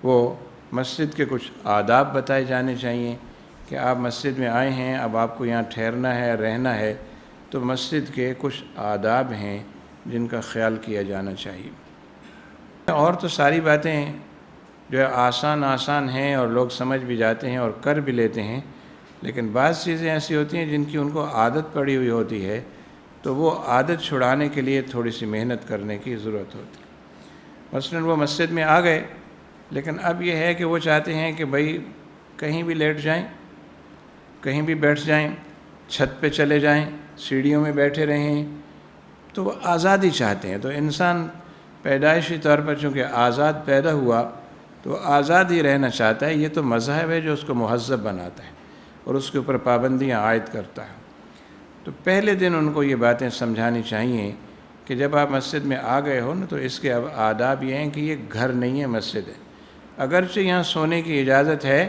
وہ مسجد کے کچھ آداب بتائے جانے چاہیے کہ آپ مسجد میں آئے ہیں، اب آپ کو یہاں ٹھہرنا ہے، رہنا ہے، تو مسجد کے کچھ آداب ہیں جن کا خیال کیا جانا چاہیے۔ اور تو ساری باتیں جو ہے آسان ہیں اور لوگ سمجھ بھی جاتے ہیں اور کر بھی لیتے ہیں، لیکن بعض چیزیں ایسی ہوتی ہیں جن کی ان کو عادت پڑی ہوئی ہوتی ہے، تو وہ عادت چھڑانے کے لیے تھوڑی سی محنت کرنے کی ضرورت ہوتی ہے۔ مثلاً وہ مسجد میں آ گئے، لیکن اب یہ ہے کہ وہ چاہتے ہیں کہ بھائی کہیں بھی لیٹ جائیں، کہیں بھی بیٹھ جائیں، چھت پہ چلے جائیں، سیڑھیوں میں بیٹھے رہیں، تو وہ آزادی چاہتے ہیں۔ تو انسان پیدائشی طور پر چونکہ آزاد پیدا ہوا تو وہ آزاد ہی رہنا چاہتا ہے۔ یہ تو مذہب ہے جو اس کو مہذب بناتا ہے اور اس کے اوپر پابندیاں عائد کرتا ہے۔ تو پہلے دن ان کو یہ باتیں سمجھانی چاہیے کہ جب آپ مسجد میں آ گئے ہو نا، تو اس کے اب آداب یہ ہیں کہ یہ گھر نہیں ہے، مسجد ہے۔ اگرچہ یہاں سونے کی اجازت ہے،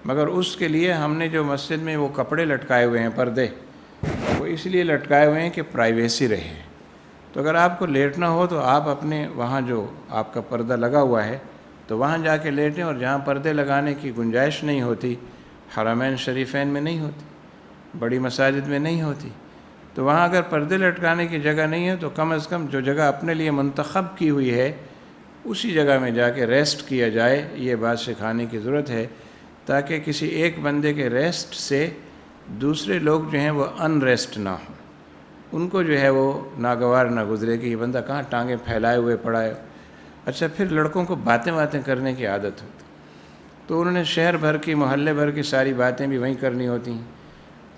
مگر اس کے لیے ہم نے جو مسجد میں وہ کپڑے لٹکائے ہوئے ہیں، پردے، وہ اس لیے لٹکائے ہوئے ہیں کہ پرائیویسی رہے۔ تو اگر آپ کو لیٹنا ہو تو آپ اپنے وہاں جو آپ کا پردہ لگا ہوا ہے تو وہاں جا کے لیٹیں، اور جہاں پردے لگانے کی گنجائش نہیں ہوتی، حرمین شریفین میں نہیں ہوتی، بڑی مساجد میں نہیں ہوتی، تو وہاں اگر پردے لٹکانے کی جگہ نہیں ہے تو کم از کم جو جگہ اپنے لیے منتخب کی ہوئی ہے اسی جگہ میں جا کے ریسٹ کیا جائے۔ یہ بات سکھانے کی ضرورت ہے تاکہ کسی ایک بندے کے ریسٹ سے دوسرے لوگ جو ہیں وہ ان ریسٹ نہ ہوں، ان کو جو ہے وہ ناگوار نہ گزرے کہ یہ بندہ کہاں ٹانگیں پھیلائے ہوئے پڑا ہے۔ اچھا، پھر لڑکوں کو باتیں کرنے کی عادت ہوتی، تو انہوں نے شہر بھر کی، محلے بھر کی ساری باتیں بھی وہیں کرنی ہوتی ہیں،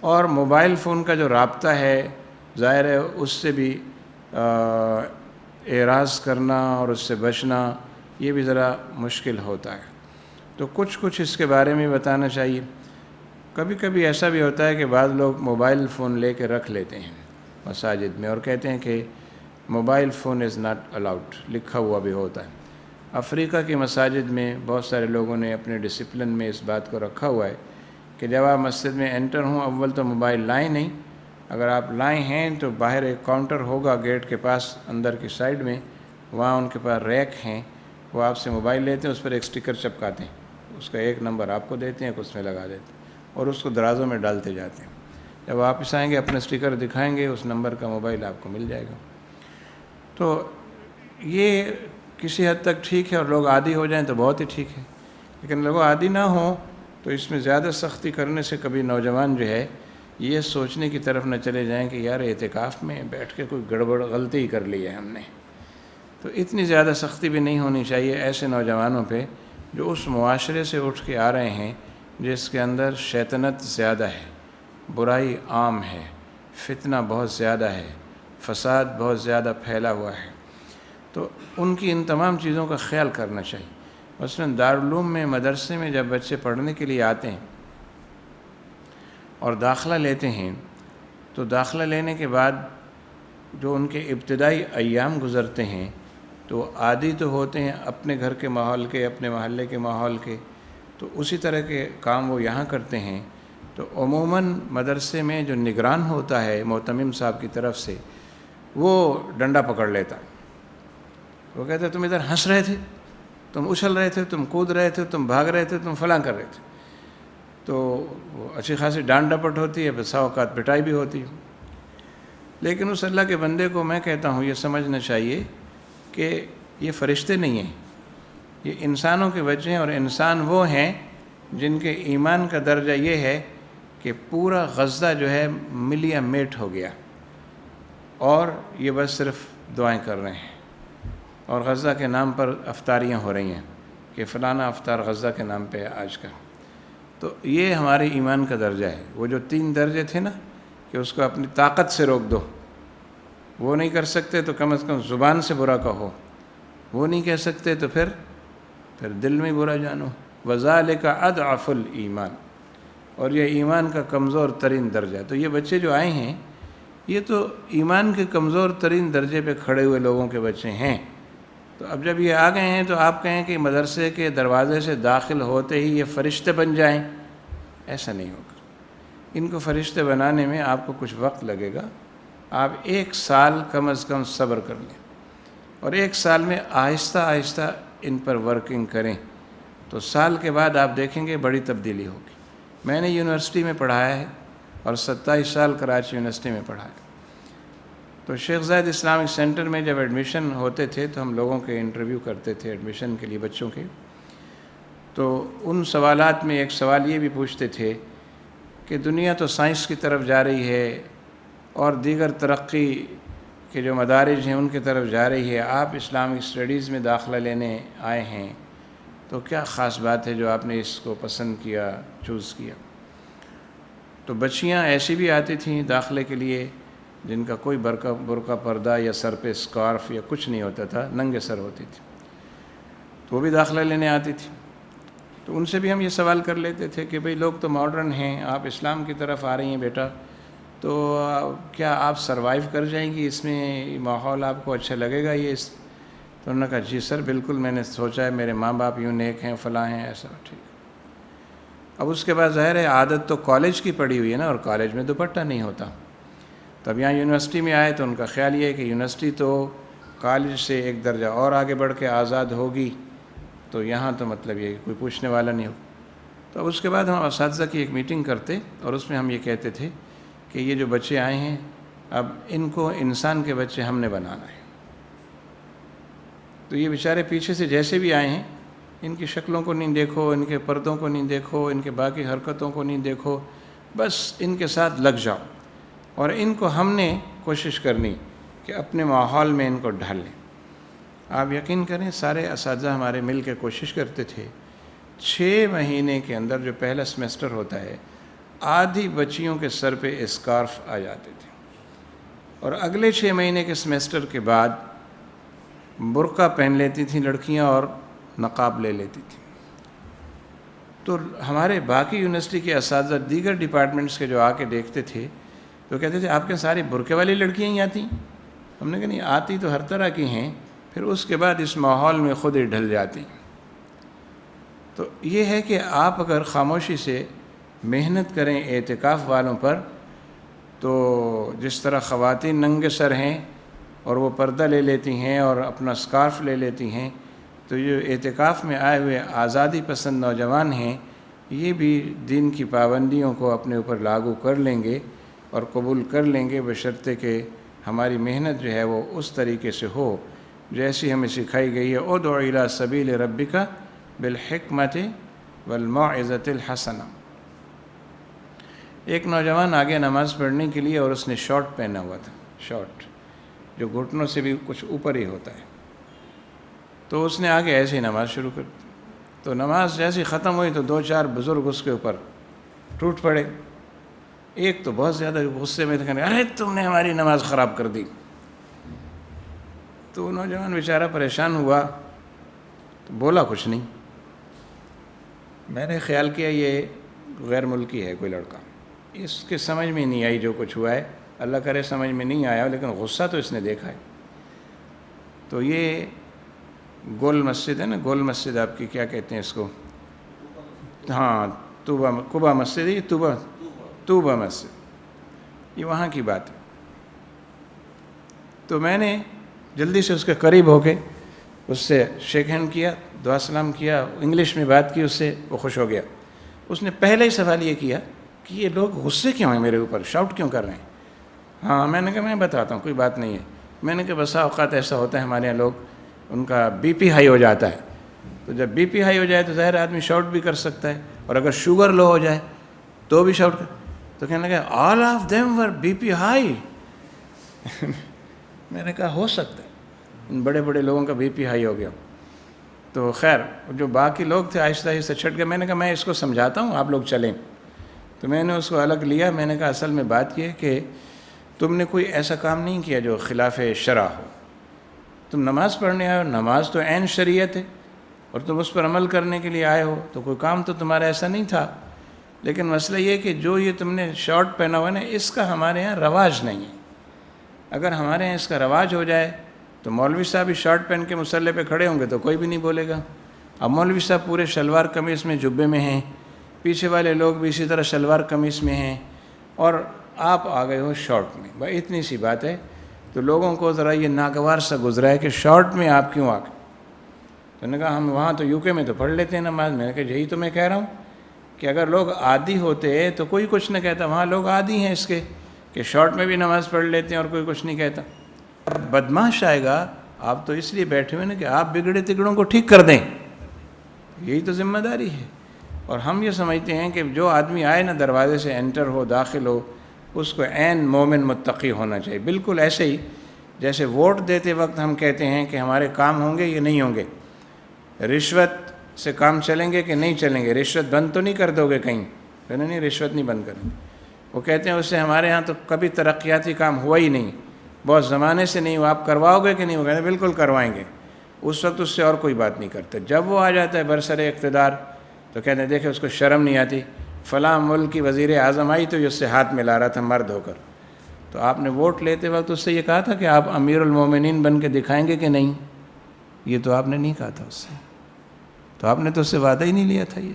اور موبائل فون کا جو رابطہ ہے ظاہر ہے اس سے بھی اعراض کرنا اور اس سے بچنا یہ بھی ذرا مشکل ہوتا ہے۔ تو کچھ اس کے بارے میں بتانا چاہیے۔ کبھی کبھی ایسا بھی ہوتا ہے کہ بعض لوگ موبائل فون لے کے رکھ لیتے ہیں مساجد میں اور کہتے ہیں کہ mobile phone is not allowed لکھا ہوا بھی ہوتا ہے۔ افریقہ کی مساجد میں بہت سارے لوگوں نے اپنے ڈسپلن میں اس بات کو رکھا ہوا ہے کہ جب آپ مسجد میں انٹر ہوں اول تو موبائل لائیں نہیں، اگر آپ لائے ہیں تو باہر ایک کاؤنٹر ہوگا گیٹ کے پاس اندر کی سائڈ میں، وہاں ان کے پاس ریک ہیں، وہ آپ سے موبائل لیتے ہیں، اس پر ایک سٹیکر چپکاتے ہیں، اس کا ایک نمبر آپ کو دیتے ہیں، اس میں لگا دیتے ہیں اور اس کو درازوں میں ڈالتے جاتے ہیں۔ جب واپس آئیں گے اپنے سٹیکر دکھائیں گے، اس نمبر کا موبائل آپ کو مل جائے گا۔ تو یہ کسی حد تک ٹھیک ہے، اور لوگ عادی ہو جائیں تو بہت ہی ٹھیک ہے، لیکن لوگ عادی نہ ہوں تو اس میں زیادہ سختی کرنے سے کبھی نوجوان جو ہے یہ سوچنے کی طرف نہ چلے جائیں کہ یار اعتکاف میں بیٹھ کے کوئی گڑبڑ غلطی ہی کر لی ہے ہم نے۔ تو اتنی زیادہ سختی بھی نہیں ہونی چاہیے ایسے نوجوانوں پہ جو اس معاشرے سے اٹھ کے آ رہے ہیں جس کے اندر شیطنت زیادہ ہے، برائی عام ہے، فتنہ بہت زیادہ ہے، فساد بہت زیادہ پھیلا ہوا ہے۔ تو ان کی ان تمام چیزوں کا خیال کرنا چاہیے۔ مثلاً دارالعلوم میں، مدرسے میں جب بچے پڑھنے کے لیے آتے ہیں اور داخلہ لیتے ہیں تو داخلہ لینے کے بعد جو ان کے ابتدائی ایام گزرتے ہیں تو عادی تو ہوتے ہیں اپنے گھر کے ماحول کے، اپنے محلے کے ماحول کے، تو اسی طرح کے کام وہ یہاں کرتے ہیں۔ تو عموماً مدرسے میں جو نگران ہوتا ہے معتمم صاحب کی طرف سے، وہ ڈنڈا پکڑ لیتا، وہ کہتا ہے تم ادھر ہنس رہے تھے، تم اچھل رہے تھے، تم کود رہے تھے، تم بھاگ رہے تھے، تم فلاں کر رہے تھے۔ تو اچھی خاصی ڈانٹ ڈپٹ ہوتی ہے، بسا اوقات پٹائی بھی ہوتی ہے۔ لیکن اس اللہ کے بندے کو میں کہتا ہوں یہ سمجھنا چاہیے کہ یہ فرشتے نہیں ہیں، یہ انسانوں کے بچے ہیں، اور انسان وہ ہیں جن کے ایمان کا درجہ یہ ہے کہ پورا غزہ جو ہے ملیا میٹ ہو گیا، اور یہ بس صرف دعائیں کر رہے ہیں، اور غزہ کے نام پر افطاریاں ہو رہی ہیں کہ فلانا افطار غزہ کے نام پہ آج کا۔ تو یہ ہمارے ایمان کا درجہ ہے۔ وہ جو 3 درجے تھے نا کہ اس کو اپنی طاقت سے روک دو، وہ نہیں کر سکتے تو کم از کم زبان سے برا کہو، وہ نہیں کہہ سکتے تو پھر دل میں برا جانو۔ وَذَلِكَ أَضْعَفُ الْإِيمَانِ، اور یہ ایمان کا کمزور ترین درجہ ہے۔ تو یہ بچے جو آئے ہیں یہ تو ایمان کے کمزور ترین درجے پہ کھڑے ہوئے لوگوں کے بچے ہیں۔ تو اب جب یہ آ گئے ہیں تو آپ کہیں کہ مدرسے کے دروازے سے داخل ہوتے ہی یہ فرشتے بن جائیں، ایسا نہیں ہوگا۔ ان کو فرشتے بنانے میں آپ کو کچھ وقت لگے گا، آپ 1 سال کم از کم صبر کر لیں، اور 1 سال میں آہستہ آہستہ ان پر ورکنگ کریں، تو سال کے بعد آپ دیکھیں گے بڑی تبدیلی ہوگی۔ میں نے یونیورسٹی میں پڑھایا ہے اور 27 سال کراچی یونیورسٹی میں پڑھایا۔ تو شیخ زاید اسلامک سینٹر میں جب ایڈمیشن ہوتے تھے تو ہم لوگوں کے انٹرویو کرتے تھے ایڈمیشن کے لیے بچوں کے، تو ان سوالات میں ایک سوال یہ بھی پوچھتے تھے کہ دنیا تو سائنس کی طرف جا رہی ہے اور دیگر ترقی کے جو مدارج ہیں ان کی طرف جا رہی ہے، آپ اسلامک اسٹڈیز میں داخلہ لینے آئے ہیں، تو کیا خاص بات ہے جو آپ نے اس کو پسند کیا، چوز کیا؟ تو بچیاں ایسی بھی آتی تھیں داخلے کے لیے جن کا کوئی برقع پردہ یا سر پہ اسکارف یا کچھ نہیں ہوتا تھا، ننگے سر ہوتی تھی، تو وہ بھی داخلہ لینے آتی تھی۔ تو ان سے بھی ہم یہ سوال کر لیتے تھے کہ بھئی لوگ تو ماڈرن ہیں، آپ اسلام کی طرف آ رہی ہیں بیٹا، تو کیا آپ سروائیو کر جائیں گی اس میں، ماحول آپ کو اچھا لگے گا یہ؟ تو انہوں نے کہا جی سر بالکل، میں نے سوچا ہے میرے ماں باپ یوں نیک ہیں، فلاں ہیں، ایسا ٹھیک۔ اب اس کے بعد ظاہر ہے عادت تو کالج کی پڑی ہوئی ہے نا، اور کالج میں دوپٹہ نہیں ہوتا۔ تب یہاں یونیورسٹی میں آئے تو ان کا خیال یہ ہے کہ یونیورسٹی تو کالج سے ایک درجہ اور آگے بڑھ کے آزاد ہوگی، تو یہاں تو مطلب یہ کوئی پوچھنے والا نہیں ہو۔ تو اب اس کے بعد ہم اساتذہ کی ایک میٹنگ کرتے اور اس میں ہم یہ کہتے تھے کہ یہ جو بچے آئے ہیں اب ان کو انسان کے بچے ہم نے بنانا ہے۔ تو یہ بیچارے پیچھے سے جیسے بھی آئے ہیں، ان کی شکلوں کو نہیں دیکھو، ان کے پردوں کو نہیں دیکھو، ان کے باقی حرکتوں کو نہیں دیکھو، بس ان کے ساتھ لگ جاؤ، اور ان کو ہم نے کوشش کرنی کہ اپنے ماحول میں ان کو ڈھال لیں۔ آپ یقین کریں سارے اساتذہ ہمارے مل کے کوشش کرتے تھے، 6 مہینے کے اندر جو پہلا سیمسٹر ہوتا ہے آدھی بچیوں کے سر پہ اسکارف آ جاتے تھے، اور اگلے 6 مہینے کے سیمسٹر کے بعد برقع پہن لیتی تھیں لڑکیاں اور نقاب لے لیتی تھیں۔ تو ہمارے باقی یونیورسٹی کے اساتذہ دیگر ڈپارٹمنٹس کے جو آ کے دیکھتے تھے تو کہتے تھے آپ کے ساری برقعے والی لڑکیاں ہی آتی ہیں؟ ہم نے کہا نہیں، آتی تو ہر طرح کی ہیں، پھر اس کے بعد اس ماحول میں خود ہی ڈھل جاتی. تو یہ ہے کہ آپ اگر خاموشی سے محنت کریں اعتکاف والوں پر، تو جس طرح خواتین ننگے سر ہیں اور وہ پردہ لے لیتی ہیں اور اپنا اسکارف لے لیتی ہیں، تو یہ اعتکاف میں آئے ہوئے آزادی پسند نوجوان ہیں، یہ بھی دین کی پابندیوں کو اپنے اوپر لاگو کر لیں گے اور قبول کر لیں گے، بشرطے کہ ہماری محنت جو ہے وہ اس طریقے سے ہو جیسی ہمیں سکھائی گئی ہے. ادع الی سبیل ربک بالحکمت والموعظۃ الحسنہ. ایک نوجوان آگے نماز پڑھنے کے لیے، اور اس نے شارٹ پہنا ہوا تھا، شارٹ جو گھٹنوں سے بھی کچھ اوپر ہی ہوتا ہے. تو اس نے آگے ایسے ہی نماز شروع کر دی. تو نماز جیسی ختم ہوئی تو 2-4 بزرگ اس کے اوپر ٹوٹ پڑے. ایک تو بہت زیادہ غصے میں تھا کہ ارے تم نے ہماری نماز خراب کر دی. تو نوجوان بیچارہ پریشان ہوا تو بولا کچھ نہیں. میں نے خیال کیا یہ غیر ملکی ہے کوئی لڑکا، اس کے سمجھ میں نہیں آئی جو کچھ ہوا ہے، اللہ کرے سمجھ میں نہیں آیا، لیکن غصہ تو اس نے دیکھا ہے. تو یہ گول مسجد ہے نا، گول مسجد آپ کی کیا کہتے ہیں اس کو؟ ہاں، قبا مسجد ہے، توبہ مسجد، یہ وہاں کی بات ہے. تو میں نے جلدی سے اس کے قریب ہو کے اس سے شیک ہینڈ کیا، دعا سلام کیا، انگلش میں بات کی اس سے، وہ خوش ہو گیا. اس نے پہلے ہی سوال یہ کیا کہ یہ لوگ غصے کیوں ہیں میرے اوپر، شاؤٹ کیوں کر رہے ہیں؟ ہاں، میں نے کہا میں بتاتا ہوں، کوئی بات نہیں ہے. میں نے کہا بسا اوقات ایسا ہوتا ہے ہمارے یہاں لوگ، ان کا بی پی ہائی ہو جاتا ہے، تو جب بی پی ہائی ہو جائے تو ظاہر آدمی شاؤٹ بھی کر سکتا ہے، اور اگر شوگر لو ہو جائے تو بھی شاؤٹ کر. تو کہنے لگا all of them were B P high. میں نے کہا ہو سکتا ہے ان بڑے بڑے لوگوں کا بی پی ہائی ہو گیا. تو خیر جو باقی لوگ تھے آہستہ آہستہ چھٹ گئے. میں نے کہا میں اس کو سمجھاتا ہوں، آپ لوگ چلیں. تو میں نے اس کو الگ لیا. میں نے کہا اصل میں بات یہ ہے کہ تم نے کوئی ایسا کام نہیں کیا جو خلاف شرع ہو. تم نماز پڑھنے آئے ہو، نماز تو عین شریعت ہے اور تم اس پر عمل کرنے کے لیے آئے ہو، تو کوئی کام تو تمہارا ایسا نہیں تھا. لیکن مسئلہ یہ کہ جو یہ تم نے شارٹ پہنا ہوا ہے نا، اس کا ہمارے ہاں رواج نہیں ہے. اگر ہمارے ہاں اس کا رواج ہو جائے تو مولوی صاحب بھی شارٹ پہن کے مصلی پہ کھڑے ہوں گے تو کوئی بھی نہیں بولے گا. اب مولوی صاحب پورے شلوار قمیص میں جبے میں ہیں، پیچھے والے لوگ بھی اسی طرح شلوار قمیص میں ہیں، اور آپ آ گئے ہو شارٹ میں. بھائی اتنی سی بات ہے. تو لوگوں کو ذرا یہ ناگوار سا گزرا ہے کہ شارٹ میں آپ کیوں آ گئے. تو نے کہا ہم وہاں تو UK میں تو پڑھ لیتے ہیں نماز. میں نے کہا یہی تو میں کہہ رہا ہوں کہ اگر لوگ عادی ہوتے تو کوئی کچھ نہ کہتا. وہاں لوگ عادی ہیں اس کے کہ شارٹ میں بھی نماز پڑھ لیتے ہیں اور کوئی کچھ نہیں کہتا. بدماش آئے گا، آپ تو اس لیے بیٹھے ہوئے نا کہ آپ بگڑے تگڑوں کو ٹھیک کر دیں، یہی تو ذمہ داری ہے. اور ہم یہ سمجھتے ہیں کہ جو آدمی آئے نا دروازے سے انٹر ہو، داخل ہو، اس کو عین مومن متقی ہونا چاہیے. بالکل ایسے ہی جیسے ووٹ دیتے وقت ہم کہتے ہیں کہ ہمارے کام ہوں گے یا نہیں ہوں گے، رشوت سے کام چلیں گے کہ نہیں چلیں گے، رشوت بند تو نہیں کر دو گے کہیں، کہنا نہیں رشوت نہیں بند کریں گے. وہ کہتے ہیں اس سے ہمارے ہاں تو کبھی ترقیاتی کام ہوا ہی نہیں، بہت زمانے سے نہیں ہوا، آپ کرواؤ گے کہ نہیں؟ وہ کہتے ہیں بالکل کروائیں گے. اس وقت اس سے اور کوئی بات نہیں کرتے. جب وہ آ جاتا ہے برسر اقتدار تو کہتے ہیں دیکھیں اس کو شرم نہیں آتی، فلاں ملک کی وزیر اعظم آئی تو یہ اس سے ہاتھ ملا رہا تھا مرد ہو کر. تو آپ نے ووٹ لیتے وقت اس سے یہ کہا تھا کہ آپ امیر المومنین بن کے دکھائیں گے کہ نہیں؟ یہ تو آپ نے نہیں کہا تھا اس سے. تو آپ نے تو اس سے وعدہ ہی نہیں لیا تھا یہ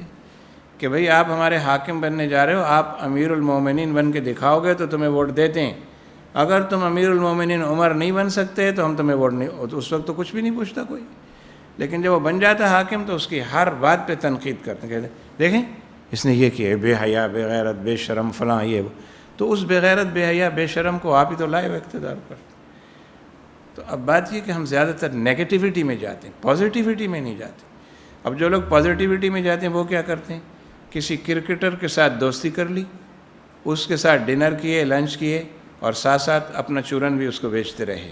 کہ بھئی آپ ہمارے حاکم بننے جا رہے ہو، آپ امیر المومنین بن کے دکھاؤ گے تو تمہیں ووٹ دیتے ہیں. اگر تم امیر المومنین عمر نہیں بن سکتے تو ہم تمہیں ووٹ نہیں. اس وقت تو کچھ بھی نہیں پوچھتا کوئی. لیکن جب وہ بن جاتا ہے حاکم تو اس کی ہر بات پہ تنقید کرتے، کہتے دیکھیں اس نے یہ کیا، بے حیا، بے غیرت، بے شرم، فلاں یہ وہ. تو اس بے غیرت، بے حیا، بے شرم کو آپ ہی تو لائے ہو اقتدار پر. تو اب بات یہ کہ ہم زیادہ تر نیگیٹیوٹی میں جاتے ہیں، پازیٹیوٹی میں نہیں جاتے. اب جو لوگ پازیٹیوٹی میں جاتے ہیں وہ کیا کرتے ہیں، کسی کرکٹر کے ساتھ دوستی کر لی، اس کے ساتھ ڈنر کیے، لنچ کیے، اور ساتھ ساتھ اپنا چورن بھی اس کو بیچتے رہے.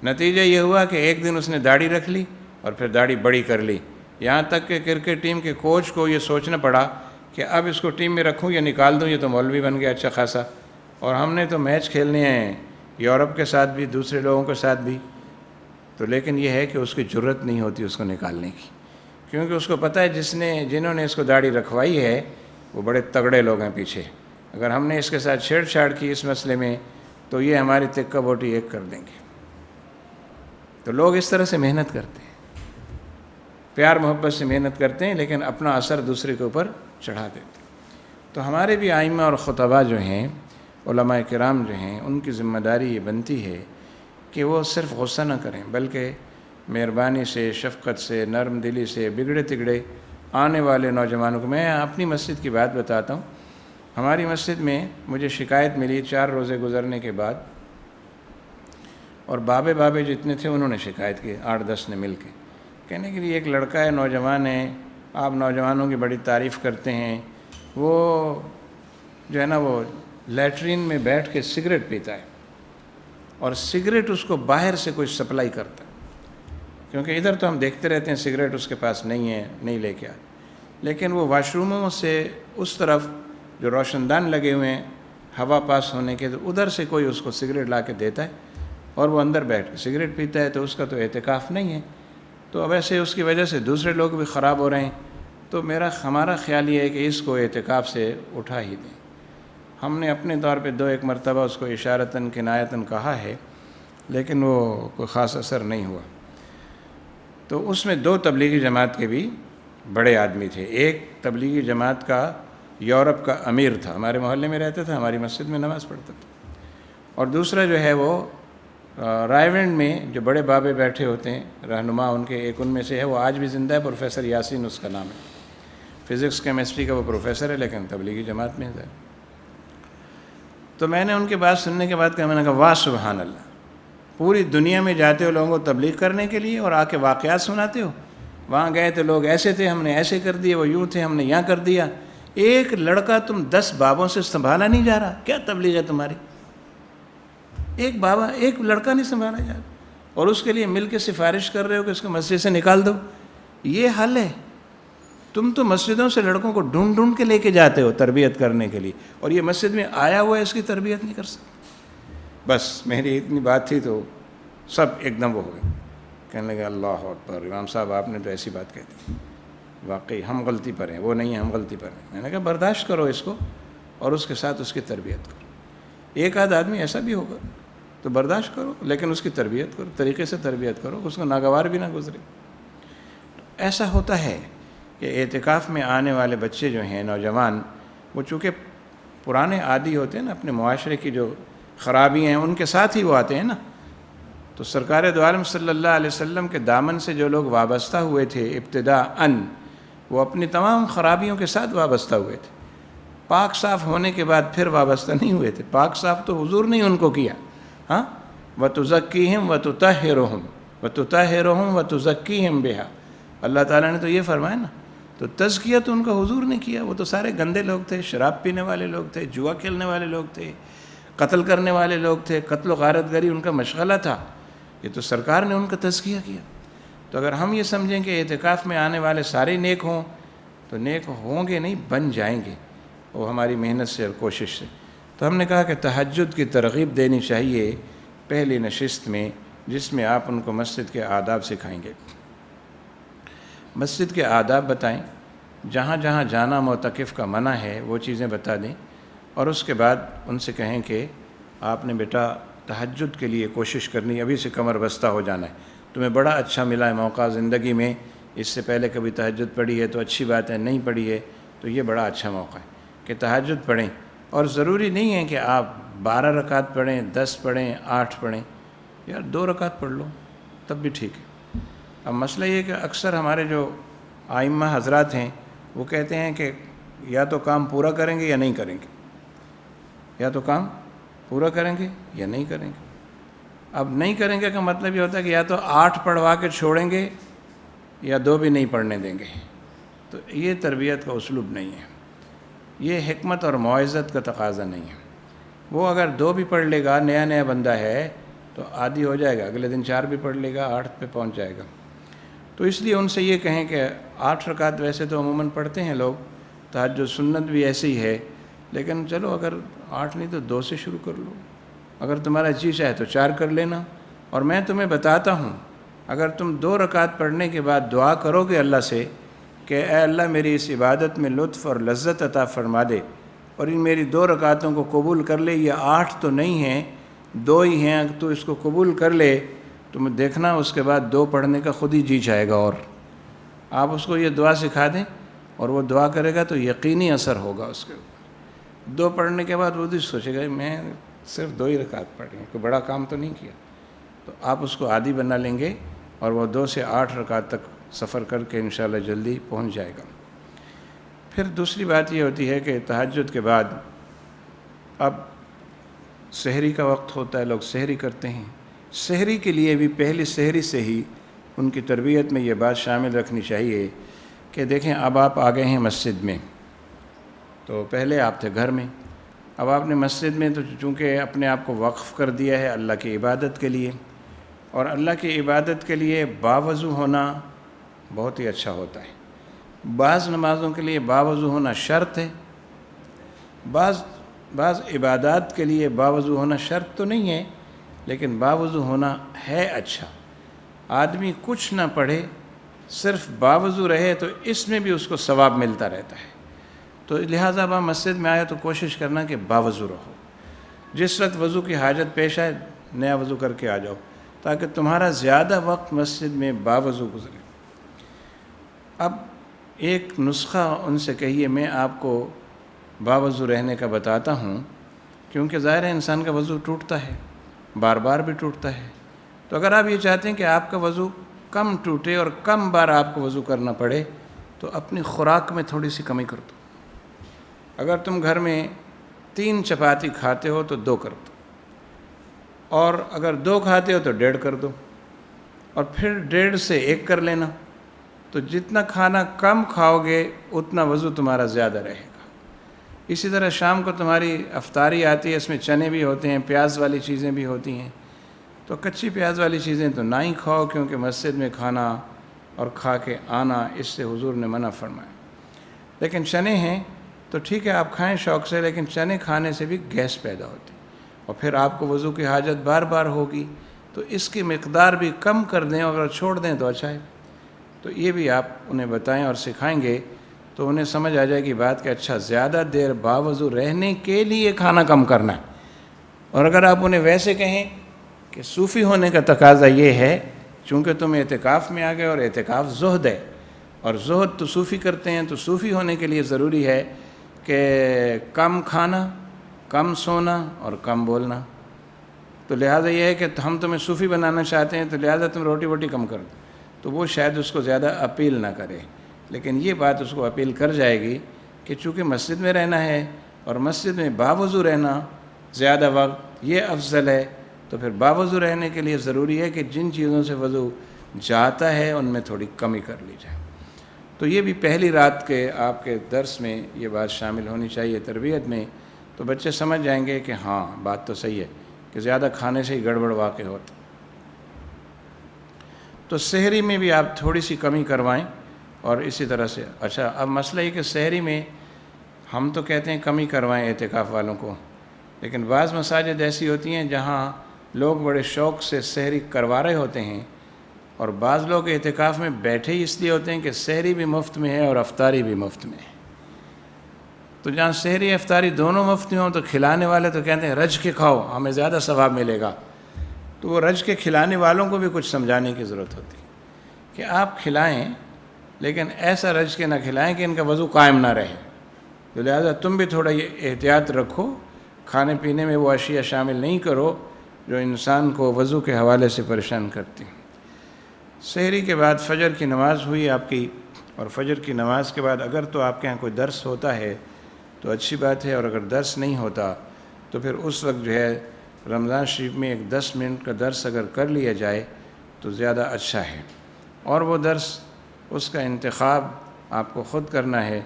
نتیجہ یہ ہوا کہ ایک دن اس نے داڑھی رکھ لی اور پھر داڑھی بڑی کر لی، یہاں تک کہ کرکٹ ٹیم کے کوچ کو یہ سوچنا پڑا کہ اب اس کو ٹیم میں رکھوں یا نکال دوں، یہ تو مولوی بن گیا اچھا خاصا، اور ہم نے تو میچ کھیلنے ہیں یورپ کے ساتھ بھی، دوسرے لوگوں کے ساتھ بھی. تو لیکن یہ ہے کہ اس کی جرت نہیں ہوتی اس کو نکالنے کی، کیونکہ اس کو پتہ ہے جنہوں نے اس کو داڑھی رکھوائی ہے وہ بڑے تگڑے لوگ ہیں پیچھے. اگر ہم نے اس کے ساتھ چھیڑ چھاڑ کی اس مسئلے میں تو یہ ہماری تکہ بوٹی ایک کر دیں گے. تو لوگ اس طرح سے محنت کرتے ہیں، پیار محبت سے محنت کرتے ہیں، لیکن اپنا اثر دوسرے کے اوپر چڑھا دیتے ہیں۔ تو ہمارے بھی ائمہ اور خطباء جو ہیں، علماء کرام جو ہیں، ان کی ذمہ داری یہ بنتی ہے کہ وہ صرف غصہ نہ کریں، بلکہ مہربانی سے، شفقت سے، نرم دلی سے بگڑے تگڑے آنے والے نوجوانوں کو، میں اپنی مسجد کی بات بتاتا ہوں۔ ہماری مسجد میں مجھے شکایت ملی 4 روزے گزرنے کے بعد، اور بابے جتنے تھے انہوں نے شکایت کی، 8-10 نے مل کے، کہنے کے لیے ایک لڑکا ہے، نوجوان ہے، آپ نوجوانوں کی بڑی تعریف کرتے ہیں، وہ جو ہے نا وہ لیٹرین میں بیٹھ کے سگریٹ پیتا ہے، اور سگریٹ اس کو باہر سے کوئی سپلائی کرتا ہے، کیونکہ ادھر تو ہم دیکھتے رہتے ہیں سگریٹ اس کے پاس نہیں ہے، نہیں لے کے آتے، لیکن وہ واش روموں سے اس طرف جو روشن دان لگے ہوئے ہیں ہوا پاس ہونے کے، تو ادھر سے کوئی اس کو سگریٹ لا کے دیتا ہے اور وہ اندر بیٹھ کے سگریٹ پیتا ہے، تو اس کا تو اعتکاف نہیں ہے، تو اب ایسے اس کی وجہ سے دوسرے لوگ بھی خراب ہو رہے ہیں۔ تو ہمارا خیال یہ ہے کہ اس کو اعتکاف سے اٹھا ہی دیں۔ ہم نے اپنے طور پہ 2-1 مرتبہ اس کو اشارتاً کنایتاً کہا ہے، لیکن وہ کوئی خاص اثر نہیں ہوا۔ تو اس میں 2 تبلیغی جماعت کے بھی بڑے آدمی تھے۔ ایک تبلیغی جماعت کا یورپ کا امیر تھا، ہمارے محلے میں رہتا تھا، ہماری مسجد میں نماز پڑھتا تھا، اور دوسرا جو ہے وہ رائے ونڈ میں جو بڑے بابے بیٹھے ہوتے ہیں رہنما، ان کے ایک ان میں سے ہے، وہ آج بھی زندہ ہے، پروفیسر یاسین اس کا نام ہے، فزکس کیمسٹری کا وہ پروفیسر ہے، لیکن تبلیغی جماعت میں ہے۔ تو میں نے ان کی بات سننے کے بعد کہا، میں نے کہا واہ سبحان اللہ، پوری دنیا میں جاتے ہو لوگوں کو تبلیغ کرنے کے لیے اور آ کے واقعات سناتے ہو، وہاں گئے تھے لوگ ایسے تھے، ہم نے ایسے کر دیا، وہ یوں تھے، ہم نے یہاں کر دیا۔ ایک لڑکا تم 10 بابوں سے سنبھالا نہیں جا رہا، کیا تبلیغ ہے تمہاری؟ ایک بابا، ایک لڑکا نہیں سنبھالا جا رہا، اور اس کے لیے مل کے سفارش کر رہے ہو کہ اس کو مسجد سے نکال دو۔ یہ حل ہے؟ تم تو مسجدوں سے لڑکوں کو ڈھونڈ ڈھونڈ کے لے کے جاتے ہو تربیت کرنے کے لیے، اور یہ مسجد میں آیا ہوا ہے، اس کی تربیت نہیں کر سکتے۔ بس میری اتنی بات تھی تو سب ایک دم وہ ہو گئے، کہنے لگے اللہ اکبر، امام صاحب آپ نے تو ایسی بات کہہ دی، واقعی ہم غلطی پر ہیں، وہ نہیں ہے، ہم غلطی پر ہیں۔ میں نے کہا برداشت کرو اس کو، اور اس کے ساتھ اس کی تربیت کرو۔ ایک آدھ آدمی ایسا بھی ہوگا تو برداشت کرو، لیکن اس کی تربیت کرو، طریقے سے تربیت کرو، اس کو ناگوار بھی نہ گزرے۔ ایسا ہوتا ہے کہ اعتکاف میں آنے والے بچے جو ہیں، نوجوان، وہ چونکہ پرانے عادی ہوتے ہیں نا، اپنے معاشرے کی جو خرابیاں ہیں ان کے ساتھ ہی وہ آتے ہیں نا۔ تو سرکار دو عالم صلی اللہ علیہ وسلم کے دامن سے جو لوگ وابستہ ہوئے تھے ابتداءً، وہ اپنی تمام خرابیوں کے ساتھ وابستہ ہوئے تھے، پاک صاف ہونے کے بعد پھر وابستہ نہیں ہوئے تھے۔ پاک صاف تو حضور نے ان کو کیا، ہاں، وَتُزَكِّيهِمْ وَتُطَهِّرُهُمْ وَتُطَهِّرُهُمْ وَتُزَكِّيهِمْ بِهَا، اللہ تعالیٰ نے تو یہ فرمایا نا، تو تزکیہ تو ان کا حضور نے کیا۔ وہ تو سارے گندے لوگ تھے، شراب پینے والے لوگ تھے، جوا کھیلنے والے لوگ تھے، قتل کرنے والے لوگ تھے، قتل و غارت گری ان کا مشغلہ تھا، یہ تو سرکار نے ان کا تزکیہ کیا۔ تو اگر ہم یہ سمجھیں کہ اعتکاف میں آنے والے سارے نیک ہوں، تو نیک ہوں گے نہیں، بن جائیں گے، وہ ہماری محنت سے اور کوشش سے۔ تو ہم نے کہا کہ تہجد کی ترغیب دینی چاہیے پہلی نشست میں، جس میں آپ ان کو مسجد کے آداب سکھائیں گے۔ مسجد کے آداب بتائیں، جہاں جہاں جانا معتکف کا منع ہے وہ چیزیں بتا دیں، اور اس کے بعد ان سے کہیں کہ آپ نے بیٹا تہجد کے لیے کوشش کرنی، ابھی سے کمر بستہ ہو جانا ہے، تمہیں بڑا اچھا ملا ہے موقع زندگی میں، اس سے پہلے کبھی تہجد پڑھی ہے تو اچھی بات ہے، نہیں پڑھی ہے تو یہ بڑا اچھا موقع ہے کہ تہجد پڑھیں۔ اور ضروری نہیں ہے کہ آپ 12 رکعت پڑھیں، 10 پڑھیں، 8 پڑھیں، یار 2 رکعت پڑھ لو تب بھی ٹھیک ہے۔ اب مسئلہ یہ ہے کہ اکثر ہمارے جو ائمہ حضرات ہیں وہ کہتے ہیں کہ یا تو کام پورا کریں گے یا نہیں کریں گے، یا تو کام پورا کریں گے یا نہیں کریں گے۔ اب نہیں کریں گے کا مطلب یہ ہوتا ہے کہ یا تو 8 پڑھوا کے چھوڑیں گے یا 2 بھی نہیں پڑھنے دیں گے۔ تو یہ تربیت کا اسلوب نہیں ہے، یہ حکمت اور موعظت کا تقاضا نہیں ہے۔ وہ اگر 2 بھی پڑھ لے گا، نیا نیا بندہ ہے تو عادی ہو جائے گا، اگلے دن 4 بھی پڑھ لے گا، 8 پہ پہنچ جائے گا۔ تو اس لیے ان سے یہ کہیں کہ 8 رکعت ویسے تو عموماً پڑھتے ہیں لوگ، تہجد سنت بھی ایسی ہے، لیکن چلو اگر 8 نہیں تو 2 سے شروع کر لو، اگر تمہارا جی چاہے تو 4 کر لینا۔ اور میں تمہیں بتاتا ہوں، اگر تم 2 رکعت پڑھنے کے بعد دعا کرو گے اللہ سے کہ اے اللہ میری اس عبادت میں لطف اور لذت عطا فرما دے، اور ان میری 2 رکعتوں کو قبول کر لے، یہ 8 تو نہیں ہیں، 2 ہی ہیں، تو اس کو قبول کر لے، تمہیں دیکھنا اس کے بعد 2 پڑھنے کا خود ہی جی چاہے گا، اور آپ اس کو یہ دعا سکھا دیں اور وہ دعا کرے گا تو یقینی اثر ہوگا اس کے اوپر۔ 2 پڑھنے کے بعد وہ بھی سوچے گا میں صرف 2 ہی رکعت پڑھی ہیں، کوئی بڑا کام تو نہیں کیا، تو آپ اس کو عادی بنا لیں گے اور وہ 2 سے 8 رکعت تک سفر کر کے انشاءاللہ جلدی پہنچ جائے گا۔ پھر دوسری بات یہ ہوتی ہے کہ تہجد کے بعد اب سحری کا وقت ہوتا ہے، لوگ سحری کرتے ہیں۔ سحری کے لیے بھی پہلی سحری سے ہی ان کی تربیت میں یہ بات شامل رکھنی چاہیے کہ دیکھیں اب آپ آ گئے ہیں مسجد میں، تو پہلے آپ تھے گھر میں، اب آپ نے مسجد میں تو چونکہ اپنے آپ کو وقف کر دیا ہے اللہ کی عبادت کے لیے، اور اللہ کی عبادت کے لیے باوضو ہونا بہت ہی اچھا ہوتا ہے۔ بعض نمازوں کے لیے باوضو ہونا شرط ہے، بعض عبادات کے لیے باوضو ہونا شرط تو نہیں ہے، لیکن باوضو ہونا ہے اچھا۔ آدمی کچھ نہ پڑھے صرف باوضو رہے تو اس میں بھی اس کو ثواب ملتا رہتا ہے، تو لہٰذا اب آپ مسجد میں آئے تو کوشش کرنا کہ باوضو رہو، جس وقت وضو کی حاجت پیش آئے نیا وضو کر کے آ جاؤ تاکہ تمہارا زیادہ وقت مسجد میں باوضو گزرے۔ اب ایک نسخہ ان سے کہیے، میں آپ کو باوضو رہنے کا بتاتا ہوں، کیونکہ ظاہر ہے انسان کا وضو ٹوٹتا ہے، بار بار بھی ٹوٹتا ہے، تو اگر آپ یہ چاہتے ہیں کہ آپ کا وضو کم ٹوٹے اور کم بار آپ کو وضو کرنا پڑے تو اپنی خوراک میں تھوڑی سی کمی کر دو۔ اگر تم گھر میں 3 چپاتی کھاتے ہو تو 2 کر دو، اور اگر 2 کھاتے ہو تو 1.5 کر دو، اور پھر 1.5 سے 1 کر لینا، تو جتنا کھانا کم کھاؤ گے اتنا وضو تمہارا زیادہ رہے گا۔ اسی طرح شام کو تمہاری افطاری آتی ہے، اس میں چنے بھی ہوتے ہیں، پیاز والی چیزیں بھی ہوتی ہیں، تو کچی پیاز والی چیزیں تو نہ ہی کھاؤ، کیونکہ مسجد میں کھانا اور کھا کے آنا اس سے حضور نے منع فرمایا۔ لیکن چنے ہیں تو ٹھیک ہے آپ کھائیں شوق سے، لیکن چنے کھانے سے بھی گیس پیدا ہوتی ہے اور پھر آپ کو وضو کی حاجت بار بار ہوگی، تو اس کی مقدار بھی کم کر دیں، اور اگر چھوڑ دیں تو اچھا ہے۔ تو یہ بھی آپ انہیں بتائیں اور سکھائیں گے تو انہیں سمجھ آ جائے گی بات کہ اچھا زیادہ دیر باوضو رہنے کے لیے کھانا کم کرنا ہے۔ اور اگر آپ انہیں ویسے کہیں کہ صوفی ہونے کا تقاضا یہ ہے، چونکہ تم اعتکاف میں آ گئے اور اعتکاف زہد ہے، اور زہد تو صوفی کرتے ہیں، تو صوفی ہونے کے لیے ضروری ہے کہ کم کھانا، کم سونا اور کم بولنا، تو لہٰذا یہ ہے کہ ہم تمہیں صوفی بنانا چاہتے ہیں تو لہٰذا تم روٹی ووٹی کم کر دو، تو وہ شاید اس کو زیادہ اپیل نہ کرے، لیکن یہ بات اس کو اپیل کر جائے گی کہ چونکہ مسجد میں رہنا ہے اور مسجد میں باوضو رہنا زیادہ وقت یہ افضل ہے، تو پھر باوضو رہنے کے لیے ضروری ہے کہ جن چیزوں سے وضو جاتا ہے ان میں تھوڑی کمی کر لی جائے۔ تو یہ بھی پہلی رات کے آپ کے درس میں یہ بات شامل ہونی چاہیے تربیت میں، تو بچے سمجھ جائیں گے کہ ہاں بات تو صحیح ہے کہ زیادہ کھانے سے ہی گڑبڑ واقع ہوتا۔ تو سحری میں بھی آپ تھوڑی سی کمی کروائیں، اور اسی طرح سے اچھا اب مسئلہ یہ کہ سحری میں ہم تو کہتے ہیں کمی کروائیں اعتکاف والوں کو، لیکن بعض مساجد ایسی ہوتی ہیں جہاں لوگ بڑے شوق سے سحری کروا رہے ہوتے ہیں، اور بعض لوگ اعتکاف میں بیٹھے ہی اس لیے ہوتے ہیں کہ سحری بھی مفت میں ہے اور افطاری بھی مفت میں ہے، تو جہاں سحری افطاری دونوں مفت میں ہوں تو کھلانے والے تو کہتے ہیں رج کے کھاؤ ہمیں زیادہ ثواب ملے گا، تو وہ رج کے کھلانے والوں کو بھی کچھ سمجھانے کی ضرورت ہوتی ہے کہ آپ کھلائیں لیکن ایسا رج کے نہ کھلائیں کہ ان کا وضو قائم نہ رہے، تو لہٰذا تم بھی تھوڑا یہ احتیاط رکھو، کھانے پینے میں وہ اشیاء شامل نہیں کرو جو انسان کو وضو کے حوالے سے پریشان کرتی ہیں۔ سحری کے بعد فجر کی نماز ہوئی آپ کی، اور فجر کی نماز کے بعد اگر تو آپ کے ہاں کوئی درس ہوتا ہے تو اچھی بات ہے، اور اگر درس نہیں ہوتا تو پھر اس وقت جو ہے رمضان شریف میں ایک 10 منٹ کا درس اگر کر لیا جائے تو زیادہ اچھا ہے، اور وہ درس اس کا انتخاب آپ کو خود کرنا ہے